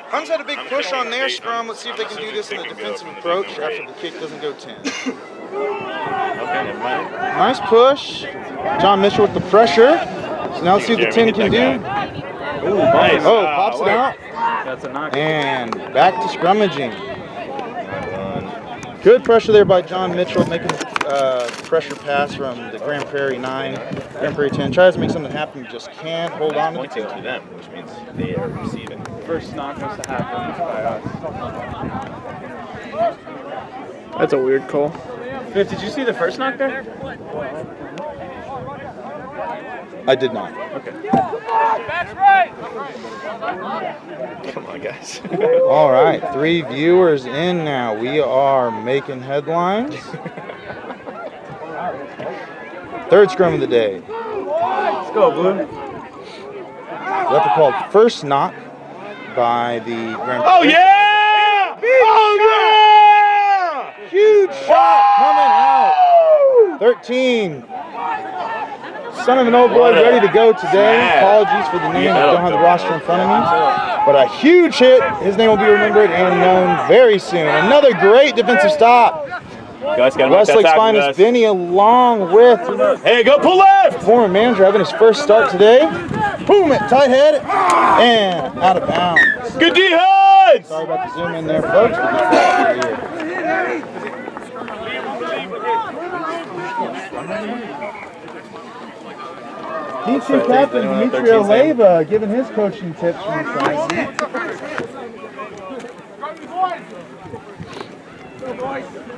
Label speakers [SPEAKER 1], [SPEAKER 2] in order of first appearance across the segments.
[SPEAKER 1] Huns had a big push on their scrum. Let's see if they can do this in a defensive approach after the kick doesn't go 10.
[SPEAKER 2] Okay, never mind.
[SPEAKER 1] Nice push. John Mitchell with the pressure. So now let's see what the 10 can do.
[SPEAKER 2] Ooh, nice.
[SPEAKER 1] Oh, pops it out.
[SPEAKER 2] That's a knock.
[SPEAKER 1] And back to scrummaging. Good pressure there by John Mitchell, making pressure pass from the Grand Prairie 9, Grand Prairie 10. Tries to make something happen, just can't hold on to the
[SPEAKER 2] Pointing to them, which means they are receiving. First knock must have happened by us.
[SPEAKER 3] That's a weird call.
[SPEAKER 2] Fifth, did you see the first knock there?
[SPEAKER 1] I did not.
[SPEAKER 2] Okay. Come on, guys.
[SPEAKER 1] All right, 3 viewers in now. We are making headlines. Third scrum of the day.
[SPEAKER 2] Let's go, Blue.
[SPEAKER 1] Referee called first knock by the Grand Prairie.
[SPEAKER 2] Oh, yeah! Oh, yeah!
[SPEAKER 1] Huge shot coming out. 13. Son of an old boy ready to go today. Apologies for the name. I don't have the roster in front of me. But a huge hit. His name will be remembered and known very soon. Another great defensive stop. Westlake's finest Benny along with
[SPEAKER 2] Hey, go pull left!
[SPEAKER 1] former manager having his first start today. Boom, at tight head and out of bounds.
[SPEAKER 2] Good D, Huns!
[SPEAKER 1] Sorry about the zoom in there, folks. But this Team captain Dimitri Oleva giving his coaching tips from the side.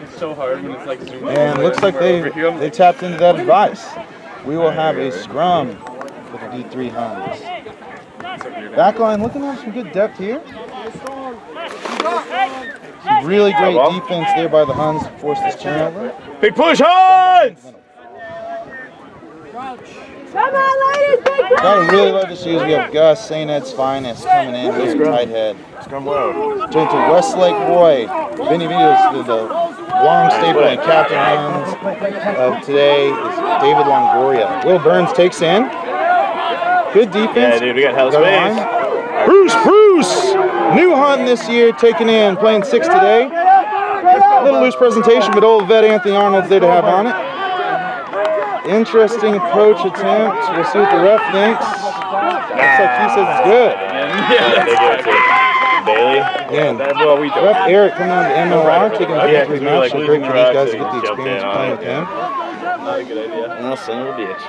[SPEAKER 2] It's so hard when it's like zooming.
[SPEAKER 1] And looks like they tapped into that advice. We will have a scrum for the D3 Huns. Backline looking at some good depth here. Some really great defense there by the Huns to force this turnover.
[SPEAKER 2] Big push, Huns!
[SPEAKER 4] Come on, ladies, big
[SPEAKER 1] What I really love to see is we have Gus, St. Ed's finest, coming in here, tight head.
[SPEAKER 2] Scrum low.
[SPEAKER 1] Turn to Westlake boy. Benny Vito's the long staple and captain Huns of today is David Longoria. Will Burns takes in. Good defense.
[SPEAKER 2] Yeah, dude, we got hell space.
[SPEAKER 1] Bruce! New Hunt this year, taking in, playing 6 today. A little loose presentation, but old vet Anthony Arnold's there to have on it. Interesting approach attempt. We'll see what the ref thinks. Looks like he says it's good.
[SPEAKER 2] Yeah, they give it to Bailey.
[SPEAKER 1] Again,
[SPEAKER 2] That's what we do.
[SPEAKER 1] Ref Eric coming on to MLR, taking a
[SPEAKER 2] Yeah,
[SPEAKER 1] victory
[SPEAKER 2] 'cause we were,
[SPEAKER 1] match.
[SPEAKER 2] like,
[SPEAKER 1] So great for these guys to
[SPEAKER 2] losing
[SPEAKER 1] get the
[SPEAKER 2] trucks,
[SPEAKER 1] experience
[SPEAKER 2] jumped in
[SPEAKER 1] playing
[SPEAKER 2] on
[SPEAKER 1] with
[SPEAKER 2] it.
[SPEAKER 1] him.
[SPEAKER 2] Not a good idea.
[SPEAKER 1] Oh, son of a bitch.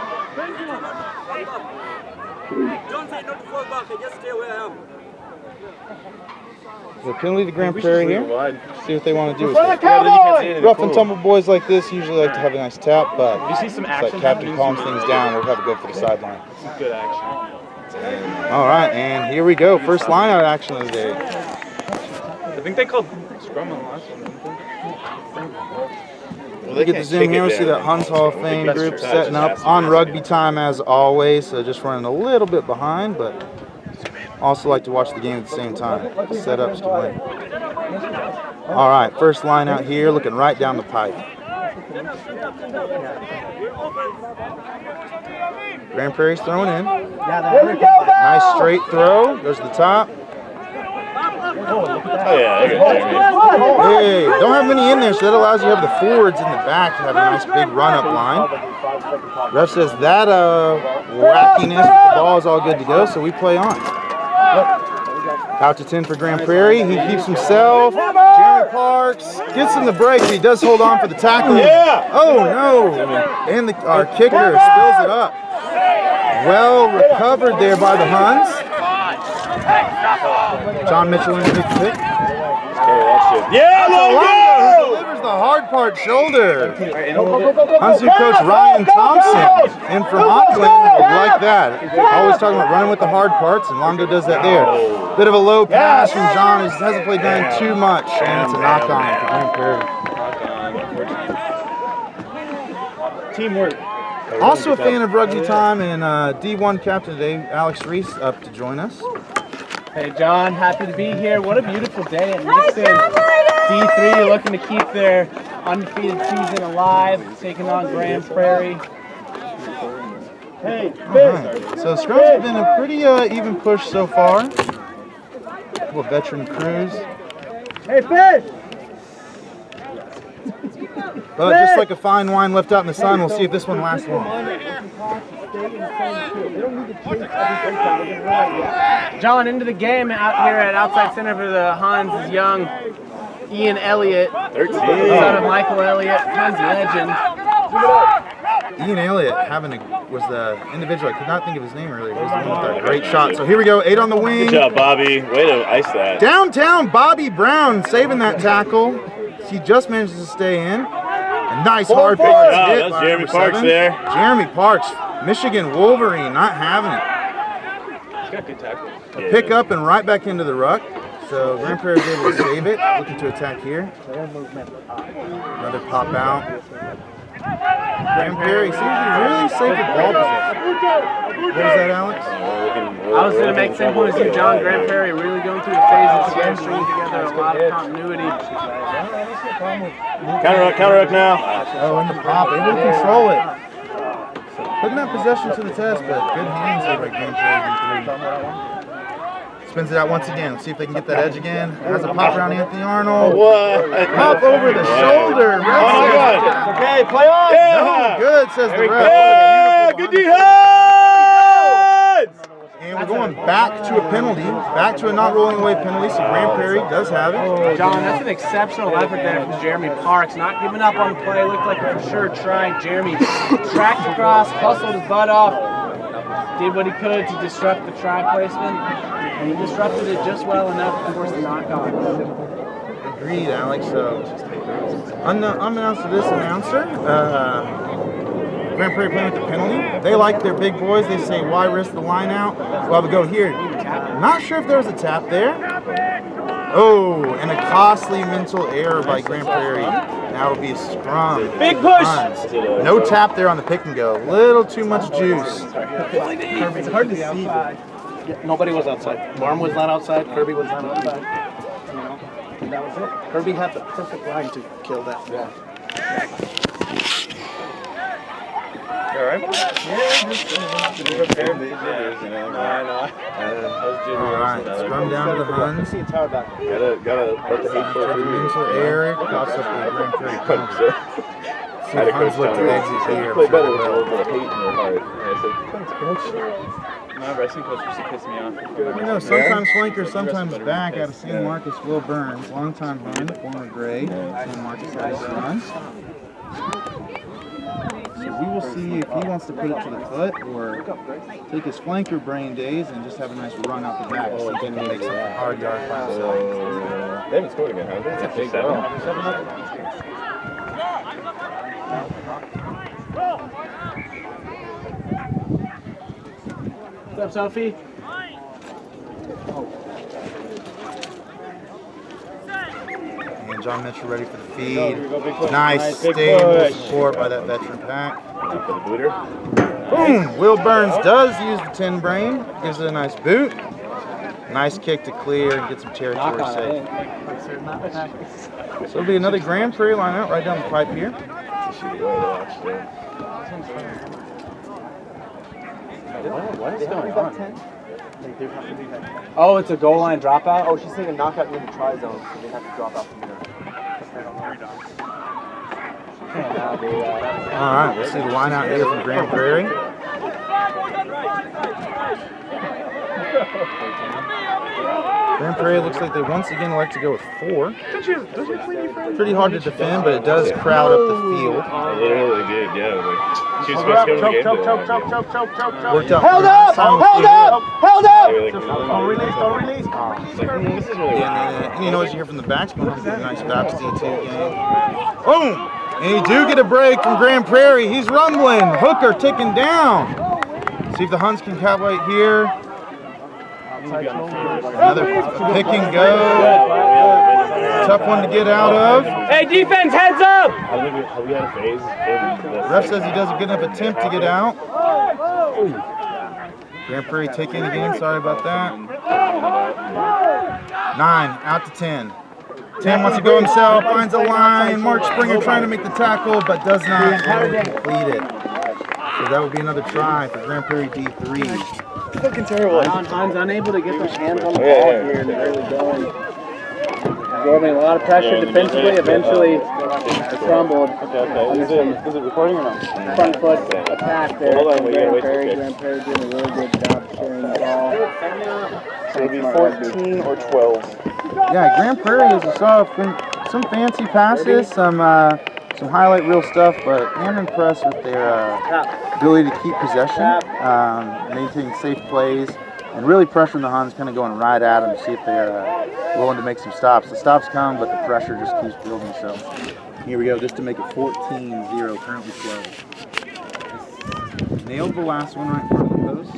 [SPEAKER 4] Don't say not to fall back, just stay where I am.
[SPEAKER 1] The penalty to Grand Prairie here. See what they want to do with it.
[SPEAKER 2] Cowboys!
[SPEAKER 1] Rough and tumble boys like this usually like to have a nice tap, but
[SPEAKER 2] You see some
[SPEAKER 1] it's
[SPEAKER 2] action
[SPEAKER 1] like Captain
[SPEAKER 2] happening?
[SPEAKER 1] calms things down. We'll have to go for the sideline.
[SPEAKER 2] Some good action.
[SPEAKER 1] All right, and here we go. First line out action of the day.
[SPEAKER 2] I think they called scrum on the last one, didn't they?
[SPEAKER 1] We get the zoom here. We see that Huns Hall of Fame group setting up on rugby time as always. So just running a little bit behind, but also like to watch the game at the same time. Setups to win. All right, first line out here, looking right down the pipe. Grand Prairie's throwing in. Nice straight throw. Goes to the top.
[SPEAKER 2] Oh, yeah.
[SPEAKER 1] Hey, don't have many in there, so that allows you to have the forwards in the back to have a nice big run-up line. Ref says that wackiness with the ball is all good to go, so we play on. Out to 10 for Grand Prairie. He keeps himself. Jeremy Parks gets him the break, but he does hold on for the tackle.
[SPEAKER 2] Yeah!
[SPEAKER 1] Oh, no. And our kicker spills it up. Well recovered there by the Huns. John Mitchell in the big pick.
[SPEAKER 2] Yeah, Longo!
[SPEAKER 1] Delivers the hard part shoulder. Huns new coach Ryan Thompson. And from Auckland, like that. Always talking about running with the hard parts, and Longo does that there. Bit of a low pass from John. He hasn't played down too much, and it's a knock-on for Grand Prairie.
[SPEAKER 2] Teamwork.
[SPEAKER 1] Also a fan of rugby time, and D1 captain today, Alex Reese, up to join us.
[SPEAKER 3] Hey, John, happy to be here. What a beautiful day at Easton. D3 looking to keep their undefeated season alive, taking on Grand Prairie.
[SPEAKER 1] Hey, right. So scrums have been a pretty even push so far. couple of veteran crews.
[SPEAKER 3] Hey, fish!
[SPEAKER 1] But just like a fine wine left out in the sun, we'll see if this one lasts long.
[SPEAKER 3] John, into the game out here at outside center for the Huns is young Ian Elliott,
[SPEAKER 2] 13.
[SPEAKER 3] son of Michael Elliott, Huns legend.
[SPEAKER 1] Ian Elliott was the individual. I could not think of his name earlier. He was the one with that great shot. So here we go. 8 on the wing.
[SPEAKER 2] Good job, Bobby. Way to ice that.
[SPEAKER 1] Downtown Bobby Brown saving that tackle. He just manages to stay in. A nice hard pass hit.
[SPEAKER 2] That's
[SPEAKER 1] by
[SPEAKER 2] Jeremy
[SPEAKER 1] number
[SPEAKER 2] Parks
[SPEAKER 1] 7.
[SPEAKER 2] there.
[SPEAKER 1] Jeremy Parks, Michigan Wolverine, not having it.
[SPEAKER 2] He's got good tackle.
[SPEAKER 1] A pick up and right back into the ruck. So Grand Prairie is able to save it. Looking to attack here. Another pop out. Grand Prairie seems to be really safe with ball position. What is that, Alex?
[SPEAKER 3] I was going to make the same point as you, John. Grand Prairie really going through the phases again, stringing together a lot of continuity.
[SPEAKER 2] Counter hook now.
[SPEAKER 1] Oh, in the pop, able to control it. So putting that possession to the test, but good hands there by Grand Prairie. Spins it out once again. Let's see if they can get that edge again. Has a pop around Anthony Arnold.
[SPEAKER 2] What?
[SPEAKER 1] Pop over the shoulder.
[SPEAKER 2] Oh my God. Okay, play on. Yeah.
[SPEAKER 1] No good, says the ref.
[SPEAKER 2] Yeah, good D Huns!
[SPEAKER 1] And we're going back to a penalty, back to a not rolling away penalty, so Grand Prairie does have it.
[SPEAKER 3] John, that's an exceptional effort there from Jeremy Parks. Not giving up on the play. Looked like a for sure trying. Jeremy tracked across, hustled his butt off, did what he could to disrupt the try placement, and he disrupted it just well enough to force the knock-on.
[SPEAKER 1] Agreed, Alex. So, unbeknownst to this announcer, Grand Prairie playing with the penalty. They like their big boys. They say, why risk the line out? Well, we go here. Not sure if there was a tap there. Oh, and a costly mental error by Grand Prairie. Now it'll be a scrum.
[SPEAKER 3] Big push!
[SPEAKER 1] Huns. No tap there on the pick and go. Little too much juice.
[SPEAKER 3] It's hard to see.
[SPEAKER 5] Nobody was outside. Marm was not outside. Kirby was not outside. And that was it. Kirby had the perfect line to kill that. Yeah.
[SPEAKER 2] All right.
[SPEAKER 1] All right, scrum down to the Huns.
[SPEAKER 2] Gotta let the heat
[SPEAKER 1] For the mental error, costs up the Grand Prairie penalty. See if Huns look to exit here.
[SPEAKER 2] Play better with a little bit of hate in their heart.
[SPEAKER 3] My wrestling coach used to piss me off.
[SPEAKER 1] You know, sometimes flanker, sometimes back out of San Marcos, Will Burns, longtime Hun, former Gray, San Marcos has run. So we will see if he wants to put it to the foot or take his flanker brain days and just have a nice run out the back so he can make some hard yard by himself.
[SPEAKER 2] They haven't scored again, huh? That's a big 7.
[SPEAKER 3] What's up, Sophie?
[SPEAKER 1] And John Mitchell ready for the feed. Nice stable support by that veteran pack.
[SPEAKER 2] For the booter.
[SPEAKER 1] Boom! Will Burns does use the 10 brain. Gives it a nice boot. Nice kick to clear and get some territory safe. So it'll be another Grand Prairie line out right down the pipe here.
[SPEAKER 5] What is going on?
[SPEAKER 3] Oh, it's a goal line dropout?
[SPEAKER 5] Oh, she's saying a knockout near the try zone, so they have to drop out from there.
[SPEAKER 1] All right, we'll see the line out here from Grand Prairie. Grand Prairie looks like they once again like to go with 4. Pretty hard to defend, but it does crowd up the field.
[SPEAKER 2] It really did, yeah. She was supposed to go to the game.
[SPEAKER 1] Worked out.
[SPEAKER 5] Hold up! Hold up! Hold up!
[SPEAKER 2] Don't
[SPEAKER 5] release, don't release.
[SPEAKER 2] This is really
[SPEAKER 1] And you notice you hear from the backs, but a nice back D2 game. Boom! And you do get a break from Grand Prairie. He's rumbling. Hooker ticking down. See if the Huns can calculate here. Another pick and go. Tough one to get out of.
[SPEAKER 3] Hey, defense, heads up!
[SPEAKER 2] Have we had a phase?
[SPEAKER 1] Ref says he does a good enough attempt to get out. Grand Prairie taking again. Sorry about that. 9 out to 10. 10 wants to go himself, finds a line. Mark Springer trying to make the tackle, but does not complete it. So that would be another try for Grand Prairie D3.
[SPEAKER 2] Fucking terrible.
[SPEAKER 3] Huns unable to get their hands on the ball here in the early going. Absorbing a lot of pressure defensively. Eventually, it crumbled.
[SPEAKER 2] Okay. Is it recording or not?
[SPEAKER 3] Front foot attack there.
[SPEAKER 2] Hold on, we gotta wait.
[SPEAKER 3] Grand Prairie doing a really good job sharing the ball.
[SPEAKER 2] So it'll be 14 or 12.
[SPEAKER 1] Yeah, Grand Prairie, as you saw, some fancy passes, some highlight reel stuff, but I'm impressed with their ability to keep possession, maintaining safe plays, and really pressuring the Huns, kind of going right at them to see if they're willing to make some stops. The stops come, but the pressure just keeps building. So here we go, just to make it 14-0, currently 12. Nailed the last one right in front of the post.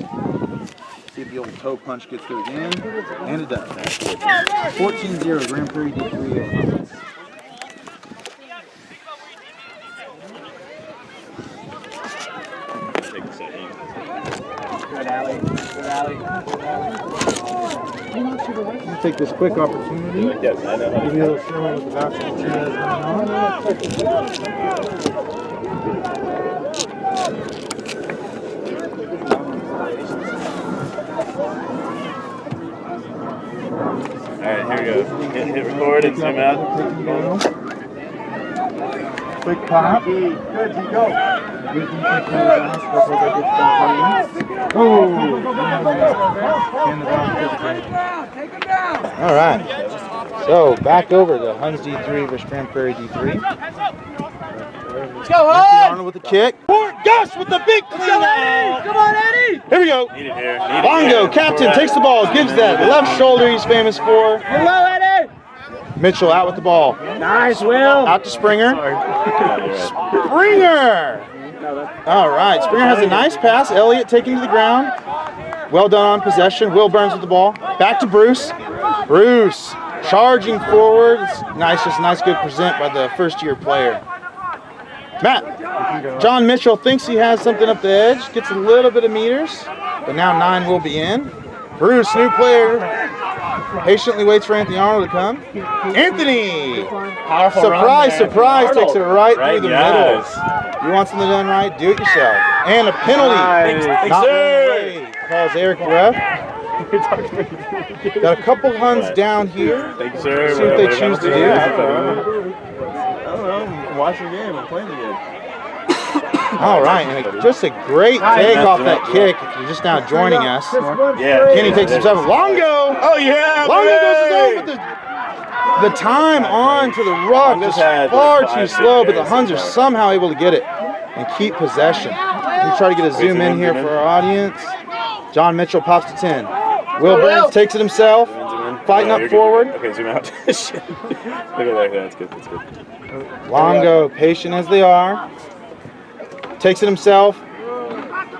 [SPEAKER 1] See if the old toe punch gets through again, and it does. 14-0, Grand Prairie D3.
[SPEAKER 3] Good alley. Good alley. Good alley.
[SPEAKER 1] Take this quick opportunity.
[SPEAKER 2] Yes, I know.
[SPEAKER 1] Give you a little show what the basketball team has going
[SPEAKER 2] Alright, here we go. Hit record and zoom out.
[SPEAKER 1] Quick pop.
[SPEAKER 4] Good, you go.
[SPEAKER 1] All right. So back over to Huns D3 versus Grand Prairie D3.
[SPEAKER 3] Let's go, Huns!
[SPEAKER 1] Arnold with the kick. Gus with the big clean.
[SPEAKER 3] Come on, Eddie!
[SPEAKER 1] Here we go.
[SPEAKER 2] Need it here.
[SPEAKER 1] Longo, captain, takes the ball, gives that left shoulder he's famous for.
[SPEAKER 3] Hello, Eddie!
[SPEAKER 1] Mitchell out with the ball.
[SPEAKER 3] Nice, Will!
[SPEAKER 1] Out to Springer. Springer! All right, Springer has a nice pass. Elliott taken to the ground. Well done on possession. Will Burns with the ball. Back to Bruce. Bruce charging forward. It's nice, just a nice good present by the first-year player. Matt, John Mitchell thinks he has something up the edge. Gets a little bit of meters, but now 9 will be in. Bruce, new player, patiently waits for Anthony Arnold to come. Anthony!
[SPEAKER 3] Powerful
[SPEAKER 1] Surprise, surprise, takes it right through the middle.
[SPEAKER 2] Yes.
[SPEAKER 1] You want something done right? Do it yourself. And a penalty.
[SPEAKER 2] Thanks,
[SPEAKER 1] Not
[SPEAKER 2] sir.
[SPEAKER 1] away. Calls Eric the ref. Got a couple Huns down here.
[SPEAKER 2] Thank you, sir.
[SPEAKER 1] See what they choose to do.
[SPEAKER 2] I don't know. Watch your game. I'm playing the game.
[SPEAKER 1] All right, and just a great take off that kick. If you're just now joining us,
[SPEAKER 2] Yeah.
[SPEAKER 1] Kenny takes himself. Longo.
[SPEAKER 2] Oh, yeah.
[SPEAKER 1] Longo goes his own, but the time on to the rock is far too slow. But the Huns are somehow able to get it and keep possession. We try to get a zoom in here for our audience. John Mitchell pops to 10. Will Burns takes it himself, fighting up forward.
[SPEAKER 2] Okay, zoom out. Shit. Look at that. That's good. That's good.
[SPEAKER 1] Longo, patient as they are, takes it himself.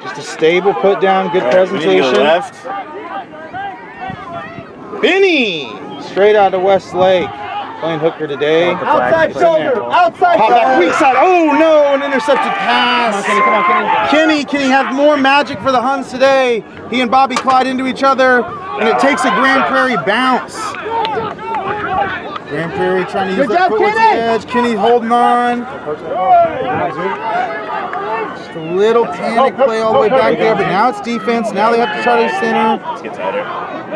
[SPEAKER 1] Just a stable put down, good presentation.
[SPEAKER 2] Left.
[SPEAKER 1] Benny, straight out of Westlake, playing hooker today.
[SPEAKER 4] Outside shoulder, outside
[SPEAKER 1] Pop back weak side. Oh no, an intercepted pass.
[SPEAKER 3] Come on, Kenny.
[SPEAKER 1] Kenny have more magic for the Huns today. He and Bobby collide into each other, and it takes a Grand Prairie bounce. Grand Prairie trying to use that foot with the edge. Kenny holding on. Just a little panic play all the way back there, but now it's defense. Now they have to try to center.
[SPEAKER 2] Let's get tighter.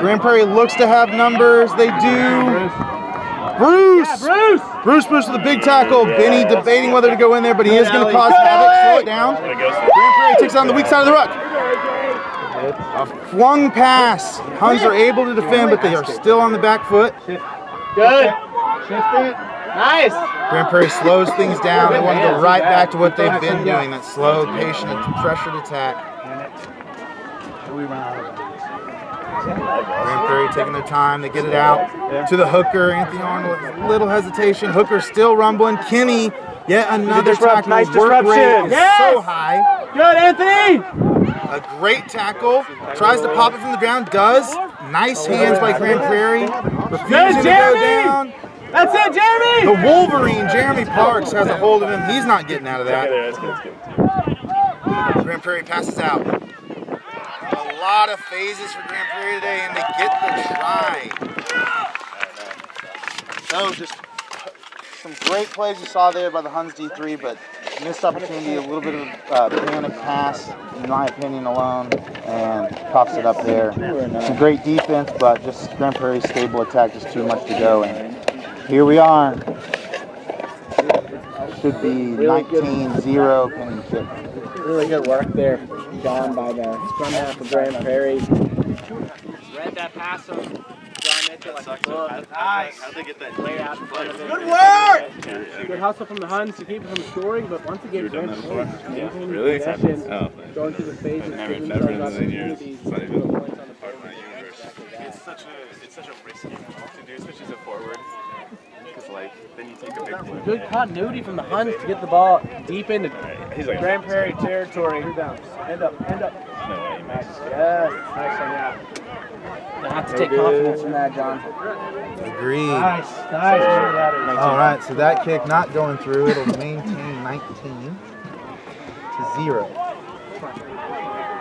[SPEAKER 1] Grand Prairie looks to have numbers. They do. Bruce with a big tackle. Benny debating whether to go in there, but he is going to cause havoc. Slow it down. Grand Prairie takes it on the weak side of the ruck. A flung pass. Huns are able to defend, but they are still on the back foot.
[SPEAKER 3] Good. Shift it. Nice.
[SPEAKER 1] Grand Prairie slows things down. They want to go right back to what they've been doing, that slow, patient, pressured attack. Grand Prairie taking their time. They get it out to the hooker. Anthony Arnold with a little hesitation. Hooker still rumbling. Kenny, yet another tackle.
[SPEAKER 4] Nice
[SPEAKER 1] Work rate is
[SPEAKER 3] Yes.
[SPEAKER 1] so high.
[SPEAKER 3] Good, Anthony.
[SPEAKER 1] A great tackle. Tries to pop it from the ground. Does. Nice hands by Grand Prairie. Refusing to go
[SPEAKER 3] Jeremy.
[SPEAKER 1] down.
[SPEAKER 3] That's it, Jeremy.
[SPEAKER 1] The Wolverine, Jeremy Parks, has a hold of him. He's not getting out of that.
[SPEAKER 2] That's good. That's good.
[SPEAKER 1] Grand Prairie passes out. A lot of phases for Grand Prairie today, and they get the try. So just some great plays you saw there by the Huns D3, but missed opportunity, a little bit of panic pass, in my opinion alone, and coughs it up there. Some great defense, but just Grand Prairie's stable attack, just too much to go. And here we are. Should be 19-0 penalty kick.
[SPEAKER 3] Really good work there, John, by the scrum half of Grand Prairie. Read that pass from John Mitchell like a book. Nice. How'd they get that way out in front of it? Good work! Good hustle from the Huns to keep it from scoring, but once again, Grand Prairie
[SPEAKER 2] Really?
[SPEAKER 3] possession,
[SPEAKER 2] Oh,
[SPEAKER 3] going through the phases,
[SPEAKER 2] never
[SPEAKER 3] giving
[SPEAKER 2] in
[SPEAKER 3] themselves
[SPEAKER 2] million years.
[SPEAKER 3] opportunities
[SPEAKER 2] It's not
[SPEAKER 3] to
[SPEAKER 2] even
[SPEAKER 3] put points on the
[SPEAKER 2] part of my
[SPEAKER 3] board.
[SPEAKER 2] universe. It's such a risky move to do, especially as a forward. Because like then you take a big play.
[SPEAKER 3] Good continuity from the Huns to get the ball deep into
[SPEAKER 2] He's like
[SPEAKER 3] Grand Prairie territory. Rebounds. End up.
[SPEAKER 2] No way he makes it.
[SPEAKER 3] Yes. Nice on that. You have to take confidence from that, John.
[SPEAKER 1] Agreed.
[SPEAKER 3] Nice.
[SPEAKER 1] All right, so that kick not going through. It'll maintain 19-0.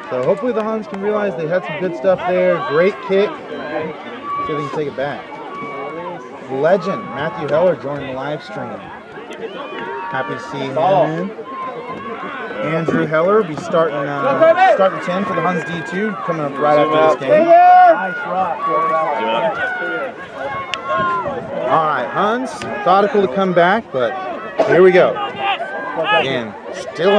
[SPEAKER 1] So hopefully the Huns can realize they had some good stuff there. Great kick. See if they can take it back. Legend Matthew Heller joining the live stream. Happy to see him in. Andrew Heller will be starting 10 for the Huns D2 coming up right after this game.
[SPEAKER 3] Nice rock.
[SPEAKER 1] All right, Huns, methodical to come back, but here we go. Again, still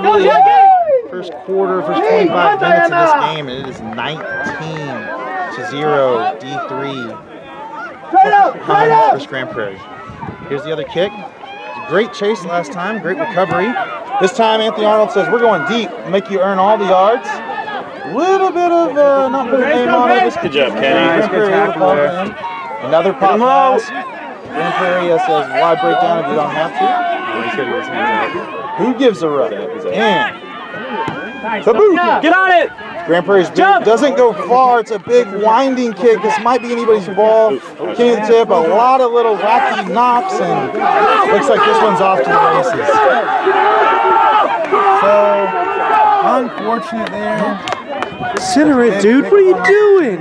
[SPEAKER 1] really in the first quarter, first 25 minutes of this game, and it is 19-0 D3. Huns versus Grand Prairie. Here's the other kick. Great chase last time, great recovery. This time Anthony Arnold says, we're going deep, make you earn all the yards. Little bit of not putting a name on it.
[SPEAKER 2] Good job, Kenny.
[SPEAKER 1] Good tackle there. Another pop pass. Grand Prairie says, why break down if you don't have to? Who gives a rub? And kaboom!
[SPEAKER 3] Get on it!
[SPEAKER 1] Grand Prairie's jump doesn't go far. It's a big winding kick. This might be anybody's ball. Kenny the tip, a lot of little wacky knocks, and looks like this one's off to the races. So, unfortunate there.
[SPEAKER 5] Center it, dude. What are you doing?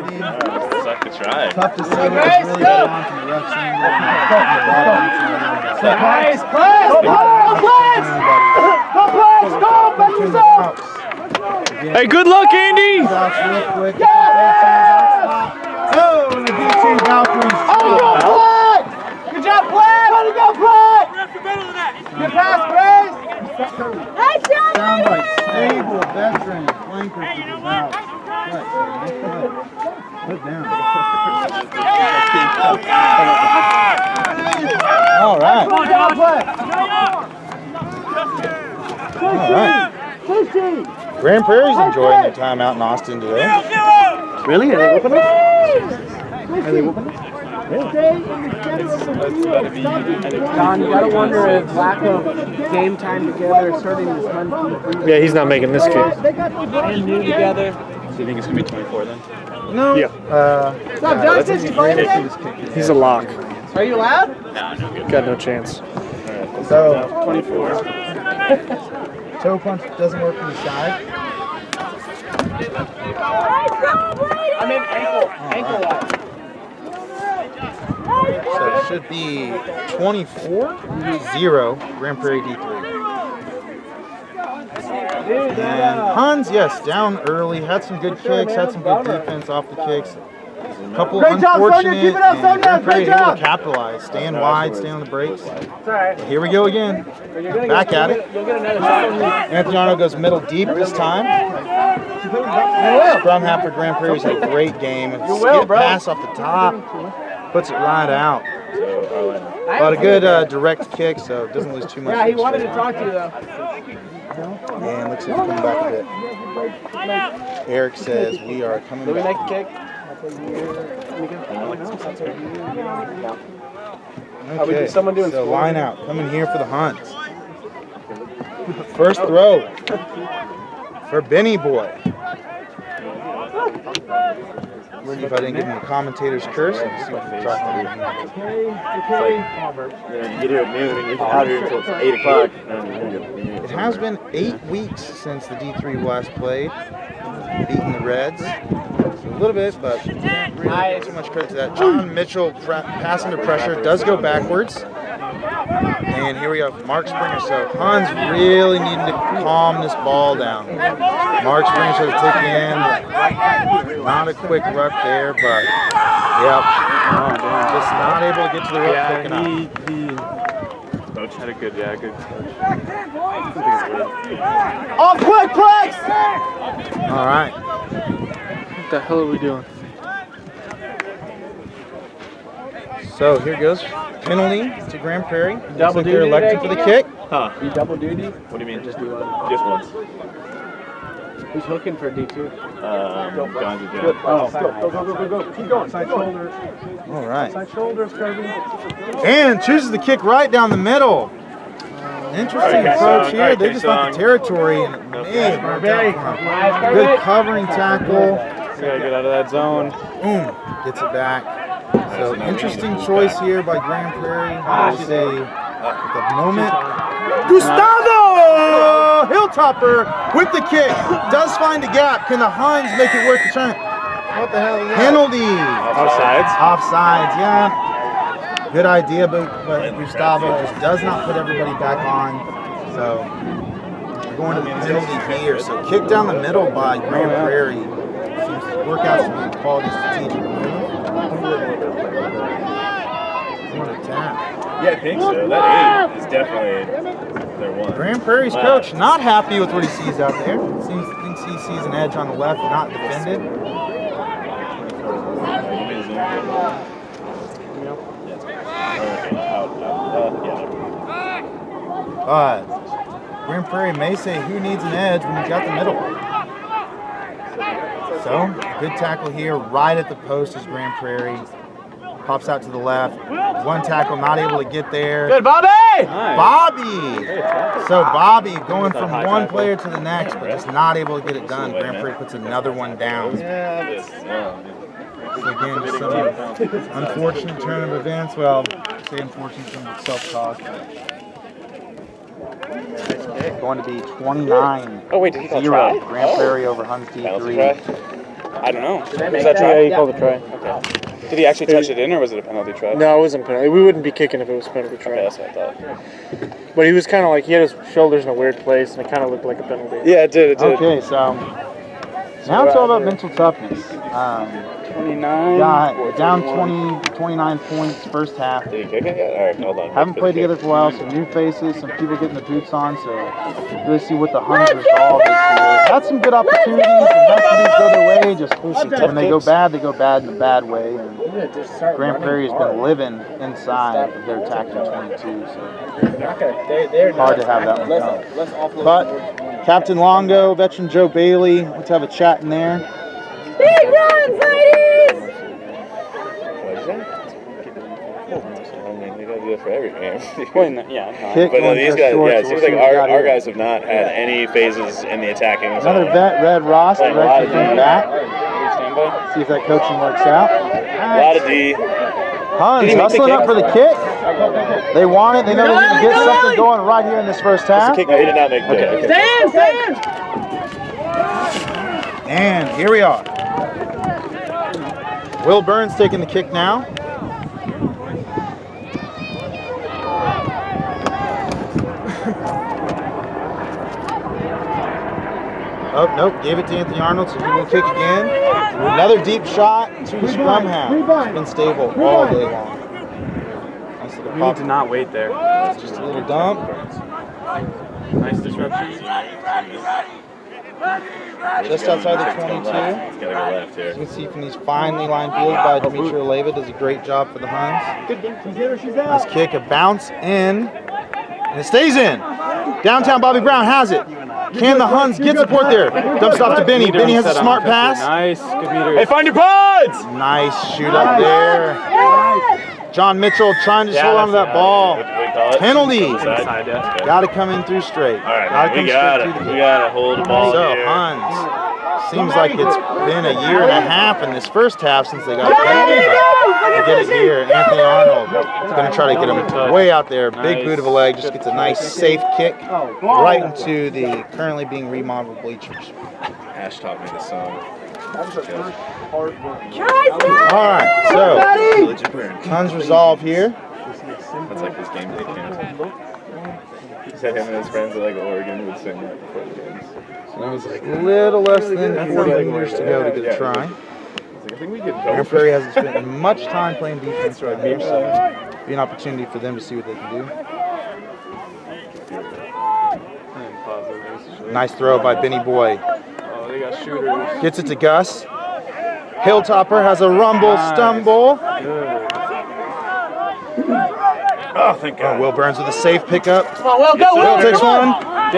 [SPEAKER 2] Suck to try.
[SPEAKER 1] Tough to see what was really going on from the refs.
[SPEAKER 3] Nice
[SPEAKER 1] Go!
[SPEAKER 2] Hey, good luck, Andy!
[SPEAKER 1] Oh, and the D2 Valkyries.
[SPEAKER 3] Good job, Flag! Way to go, Flag! Good pass, Grace!
[SPEAKER 1] Sound like stable veteran flanker for the Valks. Put down. All right. All right. Grand Prairie's enjoying their time out in Austin today.
[SPEAKER 5] Really? Are they whooping us? Are they whooping us?
[SPEAKER 3] John, you gotta wonder if lack of game time together is hurting this Huns.
[SPEAKER 5] Yeah, he's not making this kick.
[SPEAKER 3] And new together.
[SPEAKER 2] So you think it's going to be 24 then?
[SPEAKER 1] No.
[SPEAKER 5] Yeah.
[SPEAKER 3] What's up, Justin? You playing today?
[SPEAKER 5] He's a lock.
[SPEAKER 3] Are you allowed?
[SPEAKER 2] No, no good.
[SPEAKER 5] Got no chance.
[SPEAKER 1] So,
[SPEAKER 2] 24.
[SPEAKER 1] toe punch doesn't work from the side.
[SPEAKER 3] I mean ankle wise.
[SPEAKER 1] So it should be 24-0 Grand Prairie D3. And Huns, yes, down early, had some good kicks, had some good defense off the kicks. A couple unfortunate, and Grand Prairie able to capitalize, staying wide, staying on the brakes. But here we go again, back at it. Anthony Arnold goes middle deep this time. Scrum half for Grand Prairie's had a great game. Skip pass off the top, puts it right out. But a good direct kick, so it doesn't lose too much.
[SPEAKER 3] Yeah, he wanted to talk to you though.
[SPEAKER 1] And looks like he's coming back a bit. Eric says we are coming
[SPEAKER 3] Did we make
[SPEAKER 1] back.
[SPEAKER 3] a kick?
[SPEAKER 1] Okay,
[SPEAKER 3] someone doing
[SPEAKER 1] so line out, coming here for the Huns. First throw for Benny Boy. See if I didn't give him the commentator's curse. Let me see what the truck
[SPEAKER 2] You get here at noon and you're out here until 8 o'clock.
[SPEAKER 1] It has been 8 weeks since the D3 last played, beating the Reds. So a little bit, but can't really give too much credit to that. John Mitchell, pass under pressure, does go backwards. And here we go, Mark Springer. So Huns really needing to calm this ball down. Mark Springer should have taken in. Not a quick ruck there, but yep. Just not able to get to the ruck quick enough.
[SPEAKER 2] Coach had a good coach.
[SPEAKER 4] Off quick, Plex!
[SPEAKER 1] All right.
[SPEAKER 6] What the hell are we doing?
[SPEAKER 2] So here goes. Penalty to Grand Prairie.
[SPEAKER 3] Double
[SPEAKER 2] Looks like they're
[SPEAKER 3] duty
[SPEAKER 2] electing for the kick.
[SPEAKER 3] Huh? You double duty?
[SPEAKER 2] What do you mean?
[SPEAKER 3] Just do one.
[SPEAKER 2] Just once.
[SPEAKER 3] Who's hooking for D2?
[SPEAKER 2] Guns and
[SPEAKER 3] Oh,
[SPEAKER 4] Go. Keep going. Side shoulders.
[SPEAKER 1] All right.
[SPEAKER 4] Side shoulders, Kirby.
[SPEAKER 1] And chooses the kick right down the middle. Interesting approach here. They just want the territory, and it may have worked out for him. Good covering tackle.
[SPEAKER 2] Gotta get out of that zone.
[SPEAKER 1] Boom. Gets it back. So interesting choice here by Grand Prairie. I say at the moment. Gustavo Hilltopper with the kick. Does find a gap. Can the Huns make it worth the turn? What the hell is that? Penalty.
[SPEAKER 2] Offsides.
[SPEAKER 1] Offsides, yeah. Good idea, but Gustavo just does not put everybody back on. So we're going to the penalty here. So kick down the middle by Grand Prairie. Seems to work out to be a quality strategic move. What a tap.
[SPEAKER 2] Yeah, I think so. That 8 is definitely their one.
[SPEAKER 1] Grand Prairie's coach not happy with what he sees out there. Thinks he sees an edge on the left, not defended. But Grand Prairie may say who needs an edge when you've got the middle. So, good tackle here, right at the post is Grand Prairie. Pops out to the left. One tackle, not able to get there.
[SPEAKER 3] Good, Bobby!
[SPEAKER 1] Bobby! So Bobby going from one player to the next, but just not able to get it done. Grand Prairie puts another one down. So again, just some unfortunate turn of events. Well, say unfortunate from self-caused. Going to be 29-0.
[SPEAKER 2] Oh wait, did he call try?
[SPEAKER 1] Grand Prairie over Huns D3.
[SPEAKER 2] I don't know. Was that try?
[SPEAKER 6] Yeah, he called a try.
[SPEAKER 2] Okay. Did he actually touch it in, or was it a penalty try?
[SPEAKER 6] No, it wasn't a penalty. We wouldn't be kicking if it was a penalty try.
[SPEAKER 2] Okay, that's what I thought.
[SPEAKER 6] But he was kind of like, he had his shoulders in a weird place, and it kind of looked like a penalty.
[SPEAKER 2] Yeah, it did.
[SPEAKER 1] Okay, so now it's all about mental toughness.
[SPEAKER 2] 29.
[SPEAKER 1] Got down 29 points first half.
[SPEAKER 2] Did he kick it yet? All right, hold on.
[SPEAKER 1] Haven't played together for a while, some new faces, some people getting the boots on, so really see what the Huns resolve is here. Had some good opportunities, and had some things go their way, just when they go bad in a bad way. And Grand Prairie has been living inside of their attacking 22, so hard to have that one come. But Captain Longo, veteran Joe Bailey, let's have a chat in there.
[SPEAKER 7] Big runs, ladies!
[SPEAKER 2] They gotta do it for every game.
[SPEAKER 1] Kick
[SPEAKER 2] But
[SPEAKER 1] going
[SPEAKER 2] these
[SPEAKER 1] just
[SPEAKER 2] guys,
[SPEAKER 1] short,
[SPEAKER 2] yeah, it
[SPEAKER 1] so
[SPEAKER 2] seems
[SPEAKER 1] we'll
[SPEAKER 2] like
[SPEAKER 1] see what we got
[SPEAKER 2] our
[SPEAKER 1] here.
[SPEAKER 2] guys have not had any phases in the attacking zone.
[SPEAKER 1] Another vet, Red Ross,
[SPEAKER 2] Playing a lot
[SPEAKER 1] directly
[SPEAKER 2] of
[SPEAKER 1] from
[SPEAKER 2] D.
[SPEAKER 1] back.
[SPEAKER 2] Standby.
[SPEAKER 1] See if that coaching works out.
[SPEAKER 2] A lot of D.
[SPEAKER 1] Huns hustling up for the kick. They want it. They know they need to get something going right here in this first half.
[SPEAKER 2] Kick, no, he did not make the
[SPEAKER 1] Okay.
[SPEAKER 3] Stand!
[SPEAKER 1] And here we are. Will Burns taking the kick now. Oh, nope, gave it to Anthony Arnold, so he will kick again. Another deep shot to the scrum half. It's been stable all day long. Nice little
[SPEAKER 2] We
[SPEAKER 1] pop.
[SPEAKER 2] need to not wait there.
[SPEAKER 1] Just a little dump.
[SPEAKER 2] Nice disruption.
[SPEAKER 1] Just outside the 22.
[SPEAKER 2] It's gotta go left here.
[SPEAKER 1] As you can see from these finely lined fields by Dimitri Oleva, does a great job for the Huns. Nice kick, a bounce in, and it stays in. Downtown Bobby Brown has it. Can the Huns get support there? Dumps it off to Benny. Benny has a smart pass.
[SPEAKER 2] Nice, good meter. Hey, find your pods!
[SPEAKER 1] Nice shoot up there. John Mitchell trying to just hold on to that ball. Penalty. Got to come in through straight.
[SPEAKER 2] All right, man, we gotta hold the ball
[SPEAKER 1] So
[SPEAKER 2] here.
[SPEAKER 1] Huns, seems like it's been a year and a half in this first half since they got penalty. They get it here. Anthony Arnold is going to try to get him way out there. Big boot of a leg, just gets a nice safe kick right into the currently being remodeled bleachers.
[SPEAKER 2] Ash taught me this song.
[SPEAKER 1] All right, so Huns resolve here.
[SPEAKER 2] That's like his game day camp. He said him and his friends at like Oregon would sing that before the games.
[SPEAKER 1] So that was a little less than 40 meters to go to get a try.
[SPEAKER 2] I think we could
[SPEAKER 1] Grand Prairie hasn't spent much time playing defense right here, so it'll be an opportunity for them to see what they can do. Nice throw by Benny Boy.
[SPEAKER 2] Oh, they got shooters.
[SPEAKER 1] Gets it to Gus. Hilltopper has a rumble stumble.
[SPEAKER 6] Oh, thank God.
[SPEAKER 1] Will Burns with a safe pickup.
[SPEAKER 3] Come on, Will, go,
[SPEAKER 1] Will
[SPEAKER 3] Will!
[SPEAKER 1] takes one.